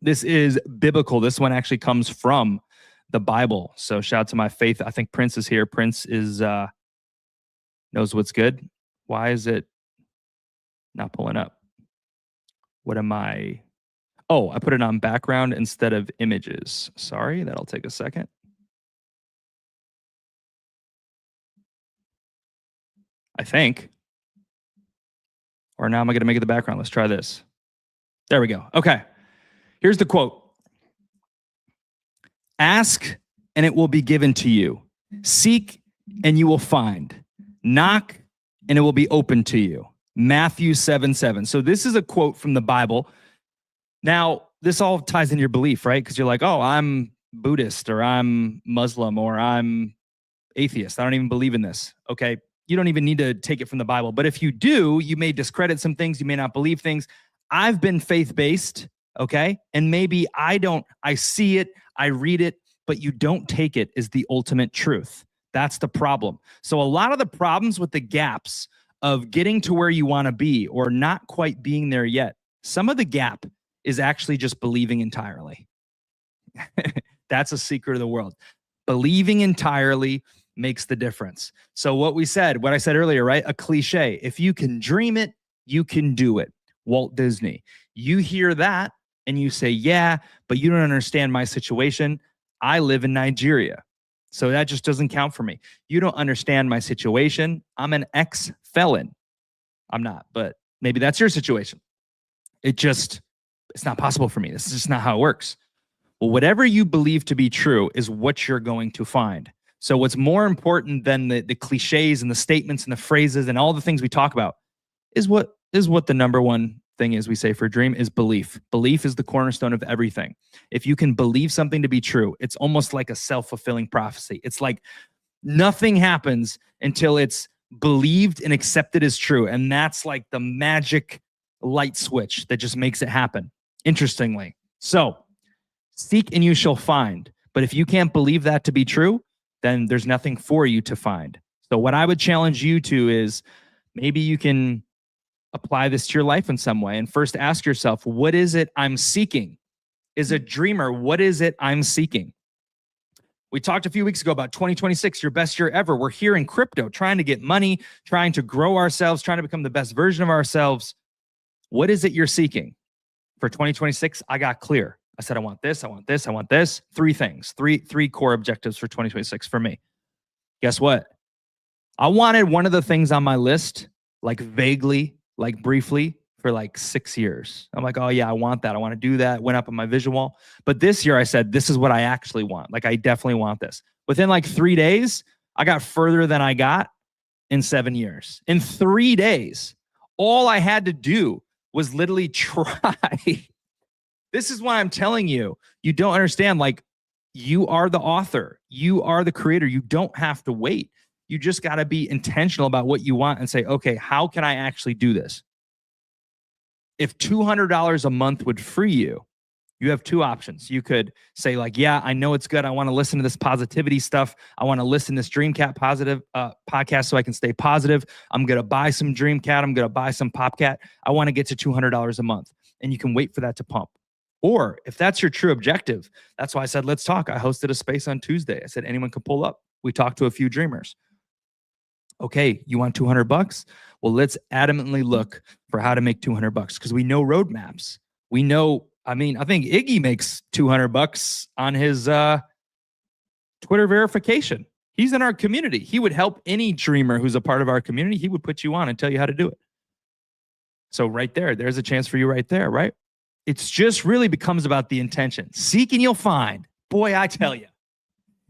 This is biblical. This one actually comes from the Bible. So shout out to my faith. I think Prince is here. Prince is knows what's good. Why is it not pulling up? What am I? Oh, I put it on background instead of images. Sorry, that'll take a second. I think. Or now am I going to make it the background? Let's try this. There we go. Okay. Here's the quote. Ask and it will be given to you. Seek and you will find. Knock and it will be open to you. Matthew 7:7. So this is a quote from the Bible. Now, this all ties into your belief, right? Because you're like, oh, I'm Buddhist, or I'm Muslim, or I'm atheist. I don't even believe in this. Okay. You don't even need to take it from the Bible. But if you do, you may discredit some things. You may not believe things. I've been faith-based, okay? And maybe I see it, I read it, but you don't take it as the ultimate truth. That's the problem. So a lot of the problems with the gaps of getting to where you want to be or not quite being there yet, some of the gap is actually just believing entirely. That's a secret of the world. Believing entirely makes the difference. So what I said earlier, right? A cliche. If you can dream it, you can do it. Walt Disney. You hear that and you say, yeah, but you don't understand my situation. I live in Nigeria. So that just doesn't count for me. You don't understand my situation. I'm an ex-felon. I'm not, but maybe that's your situation. It's not possible for me. This is just not how it works. Well, whatever you believe to be true is what you're going to find. So what's more important than the cliches and the statements and the phrases and all the things we talk about is what the number one thing is we say for a dream is belief. Belief is the cornerstone of everything. If you can believe something to be true, it's almost like a self-fulfilling prophecy. It's like nothing happens until it's believed and accepted as true. And that's like the magic light switch that just makes it happen. Interestingly. So seek and you shall find. But if you can't believe that to be true, then there's nothing for you to find. So what I would challenge you to is maybe you can apply this to your life in some way. And first ask yourself, what is it I'm seeking? As a dreamer, what is it I'm seeking? We talked a few weeks ago about 2026, your best year ever. We're here in crypto, trying to get money, trying to grow ourselves, trying to become the best version of ourselves. What is it you're seeking? For 2026, I got clear. I said, I want this, I want this, I want this. Three things, three core objectives for 2026 for me. Guess what? I wanted one of the things on my list, like vaguely, like briefly, for like 6 years. I'm like, oh yeah, I want that. I want to do that. Went up on my vision wall. But this year I said, this is what I actually want. Like, I definitely want this. Within like 3 days, I got further than I got in 7 years. In 3 days, all I had to do was literally try. This is why I'm telling you, you don't understand. Like, you are the author. You are the creator. You don't have to wait. You just got to be intentional about what you want and say, okay, how can I actually do this? If $200 a month would free you, you have two options. You could say like, yeah, I know it's good. I want to listen to this positivity stuff. I want to listen to this DreamCat positive podcast so I can stay positive. I'm going to buy some DreamCat. I'm going to buy some PopCat. I want to get to $200 a month. And you can wait for that to pump. Or if that's your true objective, that's why I said, let's talk. I hosted a space on Tuesday. I said, anyone can pull up. We talked to a few dreamers. Okay, you want $200? Well, let's adamantly look for how to make $200 because we know roadmaps. We know, I think Iggy makes $200 on his Twitter verification. He's in our community. He would help any dreamer who's a part of our community. He would put you on and tell you how to do it. So right there's a chance for you right there, right? It's just really becomes about the intention. Seek and you'll find. Boy, I tell you,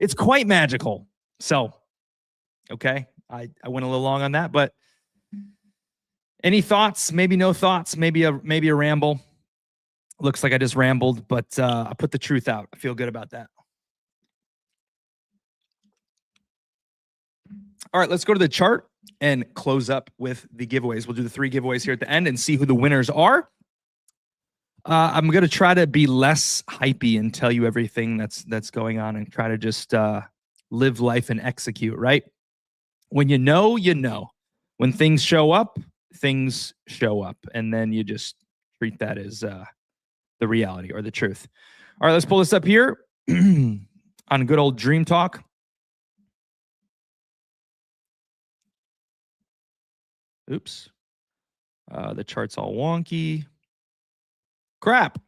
it's quite magical. So, okay, I went a little long on that, but any thoughts? Maybe no thoughts. Maybe a ramble. Looks like I just rambled, but I put the truth out. I feel good about that. All right, let's go to the chart and close up with the giveaways. We'll do the 3 giveaways here at the end and see who the winners are. I'm going to try to be less hypey and tell you everything that's going on and try to just live life and execute, right? When you know, you know. When things show up, things show up. And then you just treat that as the reality or the truth. All right, let's pull this up here on good old Dream Talk. Oops. The chart's all wonky. Crap.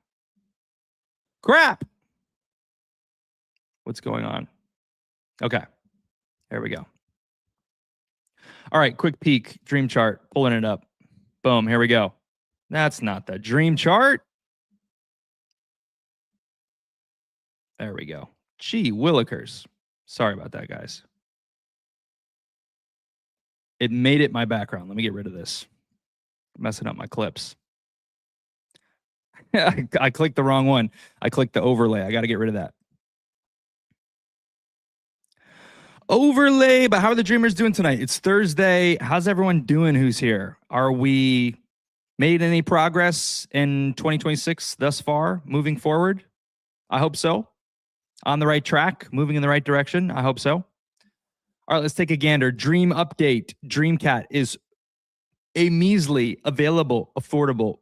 What's going on? Okay. There we go. All right, quick peek. Dream chart. Pulling it up. Boom. Here we go. That's not the dream chart. There we go. Gee willikers. Sorry about that, guys. It made it my background. Let me get rid of this. Messing up my clips. I clicked the wrong one. I clicked the overlay. I got to get rid of that. Overlay, but how are the dreamers doing tonight? It's Thursday. How's everyone doing who's here? Are we made any progress in 2026 thus far, moving forward? I hope so. On the right track, moving in the right direction? I hope so. All right, let's take a gander. Dream update. DreamCat is a measly, available, affordable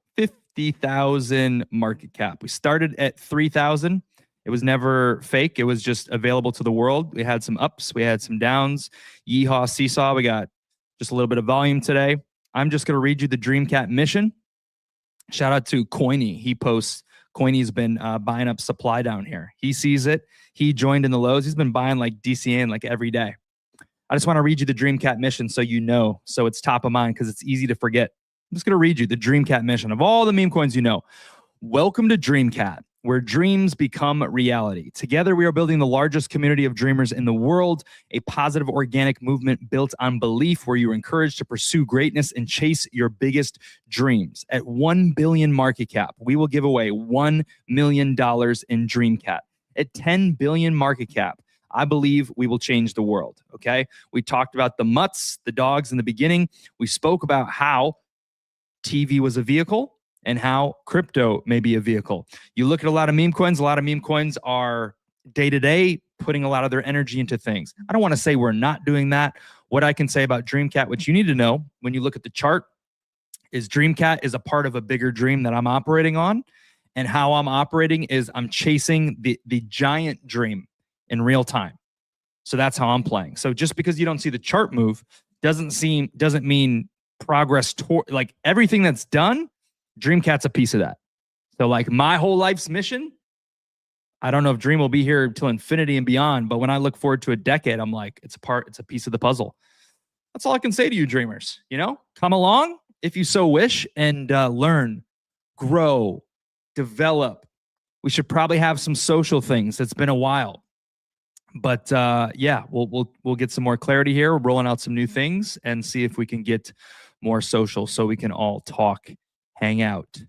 50,000 market cap. We started at 3,000. It was never fake. It was just available to the world. We had some ups, we had some downs. Yeehaw, seesaw. We got just a little bit of volume today. I'm just going to read you the DreamCat mission. Shout out to Coiny. He posts, Coiny's been buying up supply down here. He sees it. He joined in the lows. He's been buying like DCN like every day. I just want to read you the DreamCat mission so you know, so it's top of mind because it's easy to forget. I'm just going to read you the DreamCat mission of all the meme coins you know. Welcome to DreamCat, where dreams become reality. Together, we are building the largest community of dreamers in the world, a positive organic movement built on belief where you are encouraged to pursue greatness and chase your biggest dreams. At 1 billion market cap, we will give away $1 million in DreamCat. At 10 billion market cap, I believe we will change the world, okay? We talked about the mutts, the dogs in the beginning. We spoke about how TV was a vehicle and how crypto may be a vehicle. You look at a lot of meme coins are day-to-day putting a lot of their energy into things. I don't want to say we're not doing that. What I can say about DreamCat, which you need to know when you look at the chart, is DreamCat is a part of a bigger dream that I'm operating on. And how I'm operating is I'm chasing the giant dream in real time. So that's how I'm playing. So just because you don't see the chart move doesn't mean progress toward, like, everything that's done, DreamCat's a piece of that. So like my whole life's mission, I don't know if Dream will be here till infinity and beyond, but when I look forward to a decade, I'm like, it's a piece of the puzzle. That's all I can say to you dreamers. You know, come along if you so wish and learn, grow, develop. We should probably have some social things. It's been a while. But yeah, we'll get some more clarity here. We're rolling out some new things and see if we can get more social so we can all talk, hang out,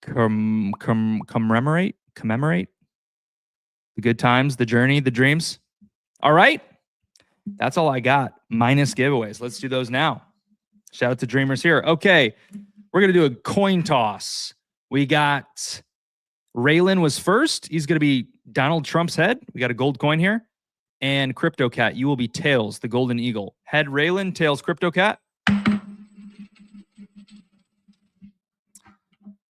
commemorate the good times, the journey, the dreams. All right, that's all I got. Minus giveaways. Let's do those now. Shout out to dreamers here. Okay, we're gonna do a coin toss. We got Raylan was first. He's gonna be Donald Trump's head. We got a gold coin here. And CryptoCat, you will be tails, the golden eagle. Head Raylan, tails CryptoCat.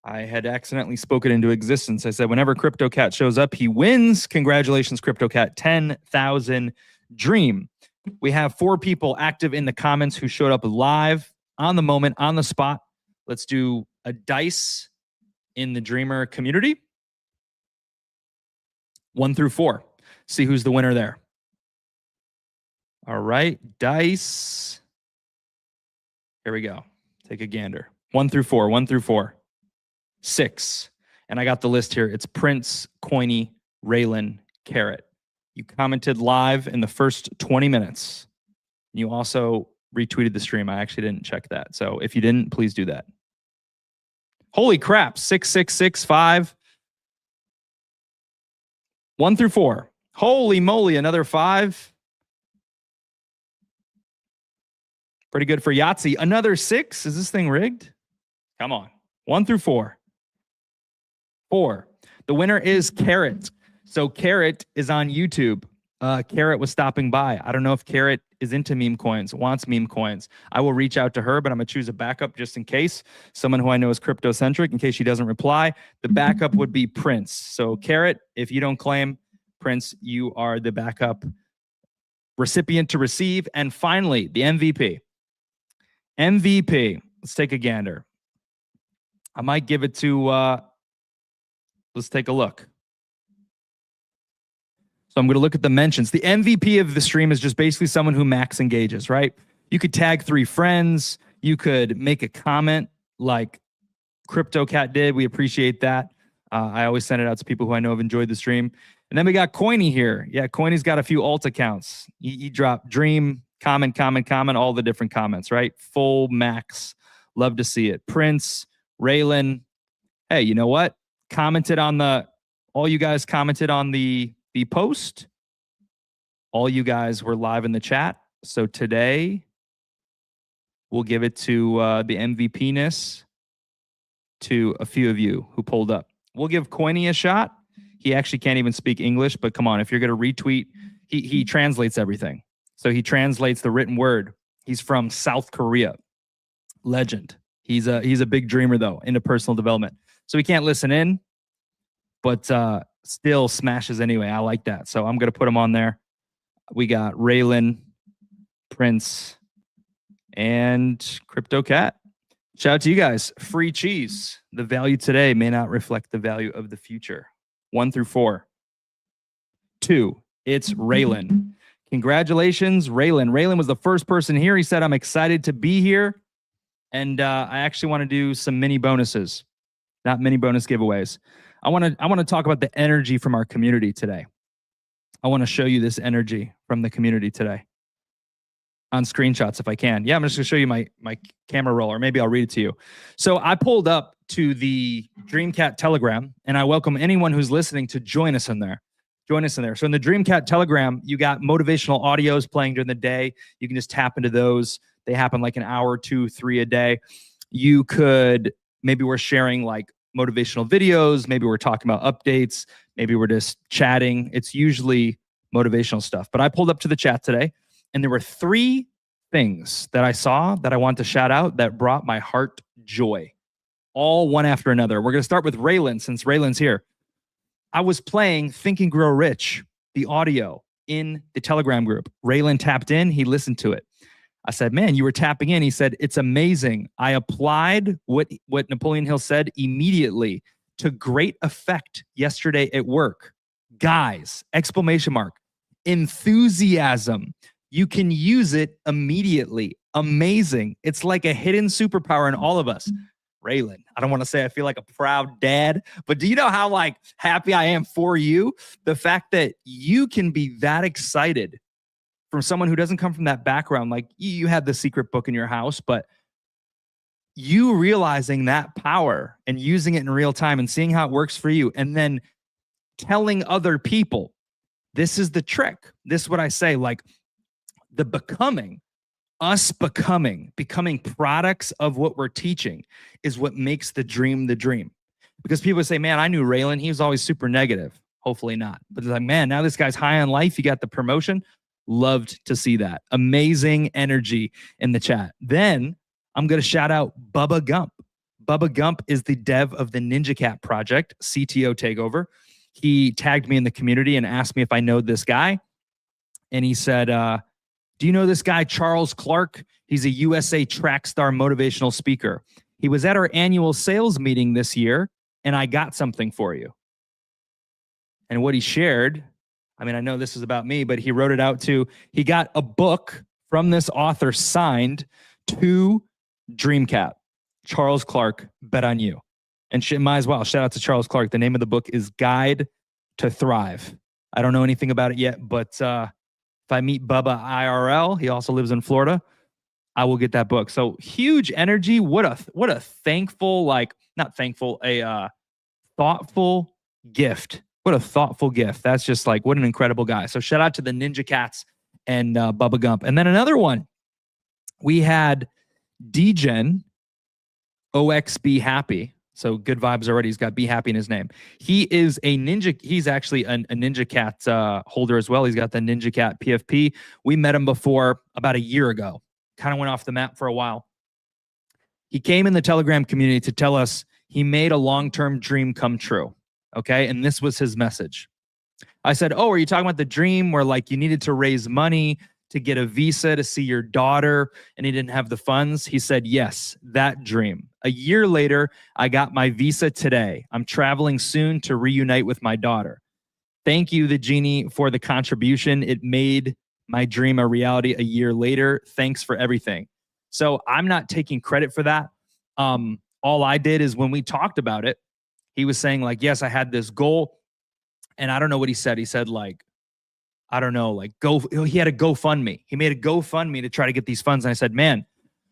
I had accidentally spoken into existence. I said, whenever CryptoCat shows up, he wins. Congratulations, CryptoCat. 10,000 dream. We have 4 people active in the comments who showed up live on the moment, on the spot. Let's do a dice in the dreamer community. 1 through 4. See who's the winner there. All right, dice. Here we go. Take a gander. 1 through 4, 1 through 4. 6. And I got the list here. It's Prince, Coiny, Raylan, Carrot. You commented live in the first 20 minutes. You also retweeted the stream. I actually didn't check that. So if you didn't, please do that. Holy crap. 6665. 1 through 4. Holy moly, another 5. Pretty good for Yahtzee. Another 6. Is this thing rigged? Come on. 1 through 4. 4. The winner is Carrot. So Carrot is on YouTube. Carrot was stopping by. I don't know if Carrot is into meme coins, wants meme coins. I will reach out to her, but I'm going to choose a backup just in case. Someone who I know is crypto-centric, in case she doesn't reply. The backup would be Prince. So Carrot, if you don't claim Prince, you are the backup recipient to receive. And finally, the MVP. MVP. Let's take a gander. I might give it to, let's take a look. So I'm going to look at the mentions. The MVP of the stream is just basically someone who max engages, right? You could tag 3 friends. You could make a comment like CryptoCat did. We appreciate that. I always send it out to people who I know have enjoyed the stream. And then we got Coiny here. Yeah, Coiny's got a few alt accounts. He dropped dream, comment, all the different comments, right? Full max. Love to see it. Prince, Raylan. Hey, you know what? All you guys commented on the post. All you guys were live in the chat. So today we'll give it to the MVP-ness to a few of you who pulled up. We'll give Coiny a shot. He actually can't even speak English, but come on, if you're going to retweet, he translates everything. So he translates the written word. He's from South Korea. Legend. He's a big dreamer though, into personal development. So he can't listen in, but still smashes anyway. I like that. So I'm gonna put him on there. We got Raylan, Prince, and Crypto Cat. Shout out to you guys. Free cheese. The value today may not reflect the value of the future. 1 through 4. 2, it's Raylan. Congratulations, Raylan. Raylan was the first person here. He said, I'm excited to be here. And I actually want to do some mini bonuses, not mini bonus giveaways. I want to talk about the energy from our community today. I want to show you this energy from the community today on screenshots if I can. Yeah, I'm just going to show you my camera roll, or maybe I'll read it to you. So I pulled up to the Dreamcat Telegram, and I welcome anyone who's listening to join us in there. Join us in there. So in the Dreamcat Telegram, you got motivational audios playing during the day. You can just tap into those. They happen like an hour, 2, 3 a day. You could, maybe we're sharing like motivational videos. Maybe we're talking about updates. Maybe we're just chatting. It's usually motivational stuff. But I pulled up to the chat today, and there were 3 things that I saw that I want to shout out that brought my heart joy, all one after another. We're going to start with Raylan, since Raylan's here. I was playing Think and Grow Rich, the audio in the Telegram group. Raylan tapped in. He listened to it. I said, man, you were tapping in. He said, it's amazing. I applied what Napoleon Hill said immediately to great effect yesterday at work. Guys, exclamation mark, enthusiasm. You can use it immediately. Amazing. It's like a hidden superpower in all of us. Raylan, I don't want to say I feel like a proud dad, but do you know how like happy I am for you? The fact that you can be that excited from someone who doesn't come from that background. Like you had the secret book in your house, but you realizing that power and using it in real time and seeing how it works for you, and then telling other people, this is the trick. This is what I say, like the becoming, us becoming products of what we're teaching is what makes the dream the dream. Because people say, man, I knew Raylan. He was always super negative. Hopefully not. But it's like, man, now this guy's high on life. He got the promotion. Loved to see that. Amazing energy in the chat. Then I'm going to shout out Bubba Gump. Bubba Gump is the dev of the Ninja Cat project, CTO Takeover. He tagged me in the community and asked me if I know this guy. And he said, do you know this guy, Charles Clark? He's a USA track star motivational speaker. He was at our annual sales meeting this year, and I got something for you. And what he shared, I mean, I know this is about me, but he wrote it out too. He got a book from this author signed to Dreamcat. Charles Clark, bet on you. And might as well, shout out to Charles Clark. The name of the book is Guide to Thrive. I don't know anything about it yet, but if I meet Bubba IRL, he also lives in Florida, I will get that book. So huge energy. What a thankful, like, not thankful, a thoughtful gift. What a thoughtful gift. That's just like, what an incredible guy. So shout out to the Ninja Cats and Bubba Gump. And then another one, we had DGen, OXB Happy. So good vibes already. He's got Be Happy in his name. He is a Ninja. He's actually a Ninja Cat holder as well. He's got the Ninja Cat PFP. We met him before about a year ago. Kind of went off the map for a while. He came in the Telegram community to tell us he made a long-term dream come true. Okay. And this was his message. I said, oh, are you talking about the dream where like you needed to raise money to get a visa to see your daughter and he didn't have the funds? He said, yes, that dream. A year later, I got my visa today. I'm traveling soon to reunite with my daughter. Thank you, the genie, for the contribution. It made my dream a reality a year later. Thanks for everything. So I'm not taking credit for that. All I did is when we talked about it, he was saying like, yes, I had this goal. And I don't know what he said. He said like, I don't know, like he had a GoFundMe. He made a GoFundMe to try to get these funds. And I said, man,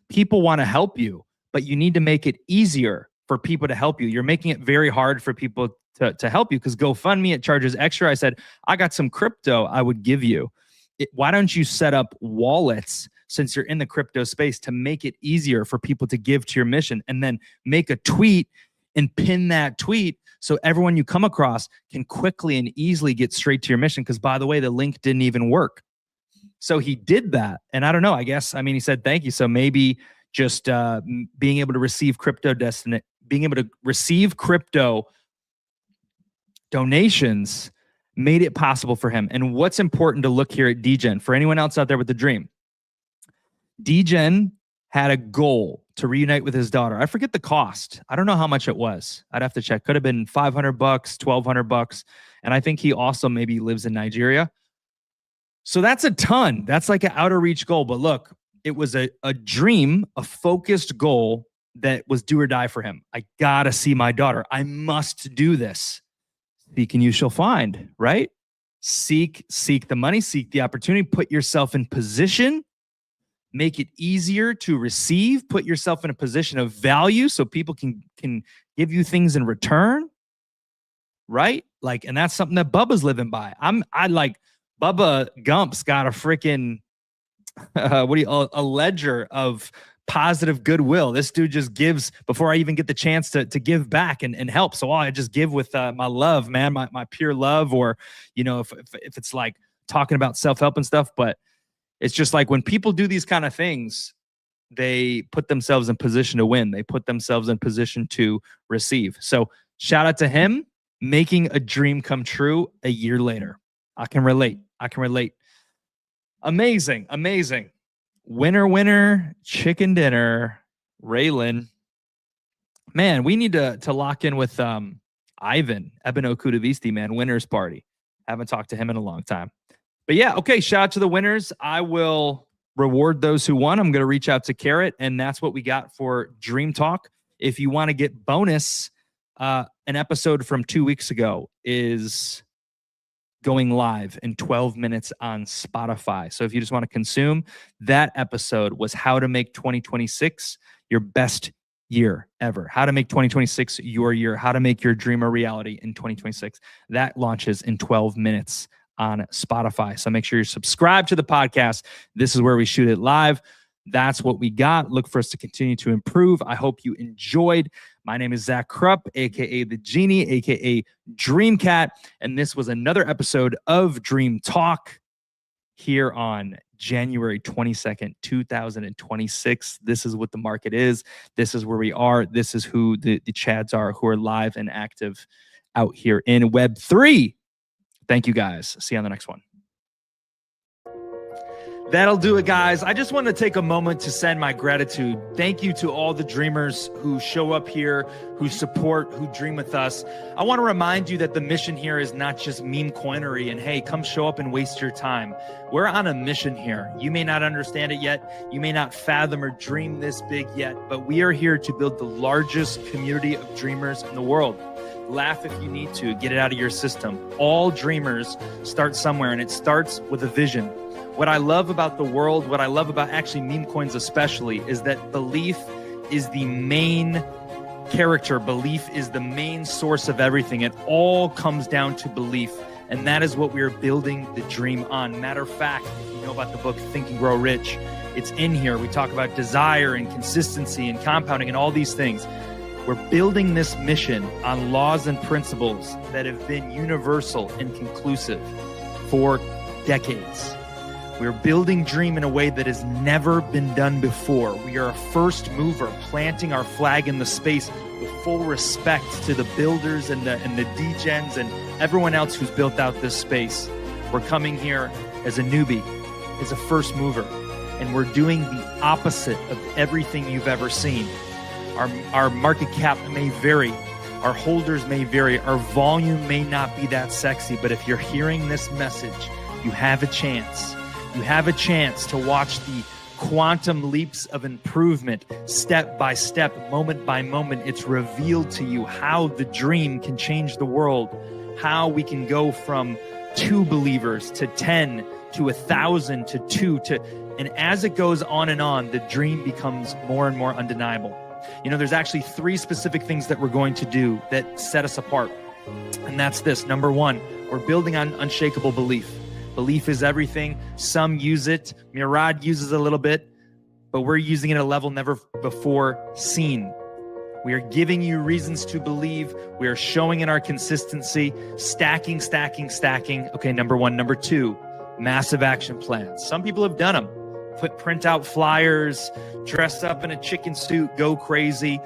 people want to help you, but you need to make it easier for people to help you. You're making it very hard for people to help you because GoFundMe, it charges extra. I said, I got some crypto I would give you. Why don't you set up wallets since you're in the crypto space to make it easier for people to give to your mission, and then make a tweet and pin that tweet so everyone you come across can quickly and easily get straight to your mission. Because by the way, the link didn't even work. So he did that. And I don't know, I guess, I mean, he said, thank you. So maybe just being able to receive crypto donations made it possible for him. And what's important to look here at DGen, for anyone else out there with the dream, DGen had a goal to reunite with his daughter. I forget the cost. I don't know how much it was. I'd have to check. Could have been $500, $1,200. And I think he also maybe lives in Nigeria. So that's a ton. That's like an out of reach goal. But look, it was a dream, a focused goal that was do or die for him. I gotta see my daughter. I must do this. Seek and you shall find, right? Seek the money, seek the opportunity, put yourself in position, make it easier to receive, put yourself in a position of value so people can give you things in return, right? Like, and that's something that Bubba's living by. I like Bubba Gump's got a freaking a ledger of positive goodwill. This dude just gives before I even get the chance to give back and help. So I just give with my love, man, my pure love, or, you know, if it's like talking about self-help and stuff. But it's just like when people do these kind of things, they put themselves in position to win. They put themselves in position to receive. So shout out to him making a dream come true a year later. I can relate. Amazing. Winner, chicken dinner, Raylan. Man, we need to lock in with Ivan, Ebeno Kudavisti, man, winners party. Haven't talked to him in a long time. But yeah, okay, shout out to the winners. I will reward those who won. I'm going to reach out to Carrot, and that's what we got for Dream Talk. If you want to get bonus, an episode from 2 weeks ago is going live in 12 minutes on Spotify. So if you just want to consume, that episode was how to make 2026 your best year ever. How to make 2026 your year. How to make your dream a reality in 2026. That launches in 12 minutes on Spotify. So make sure you're subscribed to the podcast. This is where we shoot it live. That's what we got. Look for us to continue to improve. I hope you enjoyed. My name is Zach Krupp, a.k.a. The Genie, a.k.a. Dreamcat. And this was another episode of Dream Talk here on January 22nd, 2026. This is what the market is. This is where we are. This is who the Chads are who are live and active out here in Web3. Thank you, guys. See you on the next one. That'll do it, guys. I just want to take a moment to send my gratitude. Thank you to all the dreamers who show up here, who support, who dream with us. I want to remind you that the mission here is not just meme coinery and, hey, come show up and waste your time. We're on a mission here. You may not understand it yet. You may not fathom or dream this big yet, but we are here to build the largest community of dreamers in the world. Laugh if you need to. Get it out of your system. All dreamers start somewhere, and it starts with a vision. What I love about the world, what I love about actually meme coins especially, is that belief is the main character. Belief is the main source of everything. It all comes down to belief. And that is what we are building the dream on. Matter of fact, if you know about the book Think and Grow Rich, it's in here. We talk about desire and consistency and compounding and all these things. We're building this mission on laws and principles that have been universal and conclusive for decades. We're building Dream in a way that has never been done before. We are a first mover, planting our flag in the space with full respect to the builders and the degens and everyone else who's built out this space. We're coming here as a newbie, as a first mover, and we're doing the opposite of everything you've ever seen. Our market cap may vary. Our holders may vary. Our volume may not be that sexy, but if you're hearing this message, you have a chance. You have a chance to watch the quantum leaps of improvement, step by step, moment by moment. It's revealed to you how the dream can change the world, how we can go from 2 believers to 10 to 1,000 to 2 to, and as it goes on and on, the dream becomes more and more undeniable. You know, there's actually 3 specific things that we're going to do that set us apart. And that's this. Number 1, we're building on unshakable belief. Belief is everything. Some use it. Murad uses a little bit, but we're using it at a level never before seen. We are giving you reasons to believe. We are showing in our consistency, stacking. Okay, number 1. Number 2, massive action plans. Some people have done them. print out flyers, dress up in a chicken suit, go crazy.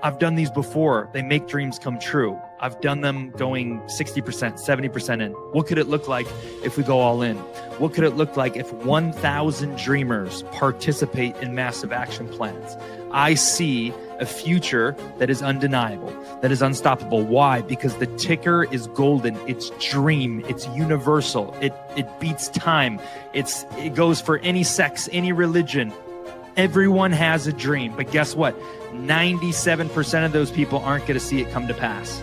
I've done these before. They make dreams come true. I've done them going 60%, 70% in. What could it look like if we go all in? What could it look like if 1,000 dreamers participate in massive action plans? I see a future that is undeniable, that is unstoppable. Why? Because the ticker is golden. It's dream. It's universal. It beats time. It goes for any sex, any religion. Everyone has a dream. But guess what? 97% of those people aren't going to see it come to pass.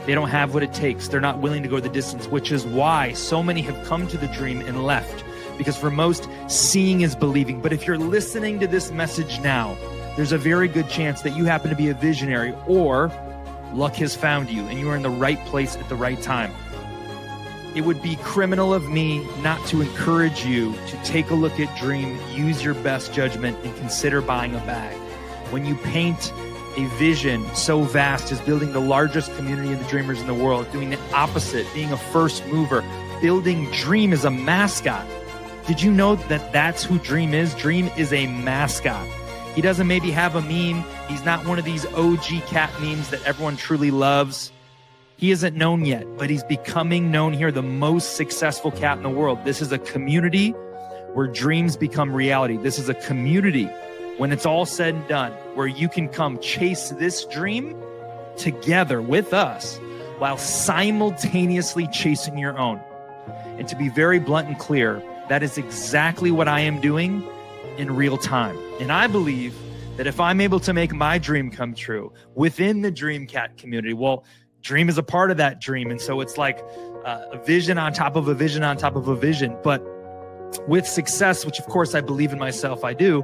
They don't have what it takes. They're not willing to go the distance, which is why so many have come to the dream and left. Because for most, seeing is believing. But if you're listening to this message now, there's a very good chance that you happen to be a visionary, or luck has found you and you are in the right place at the right time. It would be criminal of me not to encourage you to take a look at Dream, use your best judgment, and consider buying a bag. When you paint a vision so vast as building the largest community of the dreamers in the world, doing the opposite, being a first mover, building Dream as a mascot. Did you know that that's who Dream is? Dream is a mascot. He doesn't maybe have a meme. He's not one of these OG cat memes that everyone truly loves. He isn't known yet, but he's becoming known here, the most successful cat in the world. This is a community where dreams become reality. This is a community, when it's all said and done, where you can come chase this dream together with us while simultaneously chasing your own. And to be very blunt and clear, that is exactly what I am doing in real time. And I believe that if I'm able to make my dream come true within the Dream Cat community, well, Dream is a part of that dream. And so it's like a vision on top of a vision on top of a vision. But with success, which of course I believe in myself, I do,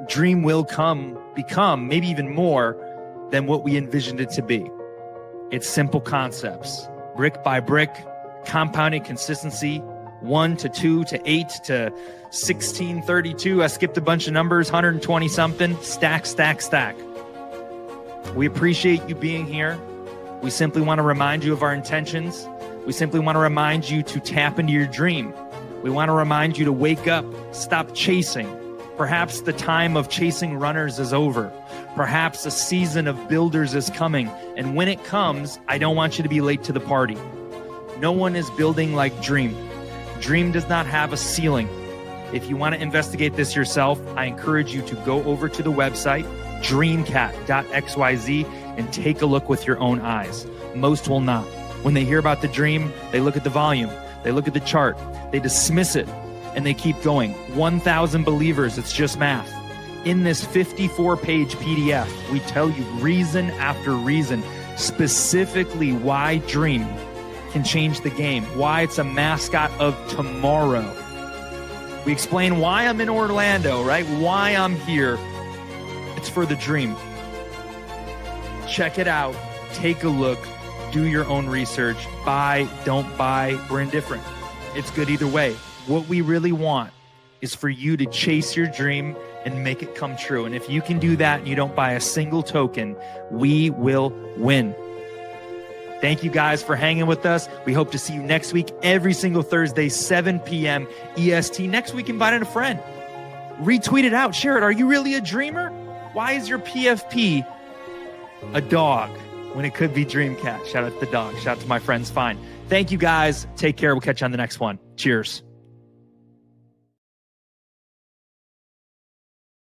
Dream will become maybe even more than what we envisioned it to be. It's simple concepts, brick by brick, compounding consistency, 1 to 2 to 8 to 16, 32. I skipped a bunch of numbers, 120 something, stack, stack, stack. We appreciate you being here. We simply want to remind you of our intentions. We simply want to remind you to tap into your dream. We want to remind you to wake up, stop chasing. Perhaps the time of chasing runners is over. Perhaps a season of builders is coming. And when it comes, I don't want you to be late to the party. No one is building like Dream. Dream does not have a ceiling. If you want to investigate this yourself, I encourage you to go over to the website, dreamcat.xyz, and take a look with your own eyes. Most will not. When they hear about the dream, they look at the volume, they look at the chart, they dismiss it, and they keep going. 1,000 believers, it's just math. In this 54-page PDF, we tell you reason after reason, specifically why Dream can change the game, why it's a mascot of tomorrow. We explain why I'm in Orlando, right? Why I'm here. It's for the dream. Check it out. Take a look. Do your own research. Buy, don't buy. We're indifferent. It's good either way. What we really want is for you to chase your dream and make it come true. And if you can do that and you don't buy a single token, we will win. Thank you guys for hanging with us. We hope to see you next week, every single Thursday, 7 p.m. EST. Next week, invite in a friend. Retweet it out. Share it. Are you really a dreamer? Why is your PFP a dog when it could be Dream Cat? Shout out to the dog. Shout out to my friends. Fine. Thank you guys. Take care. We'll catch you on the next one. Cheers.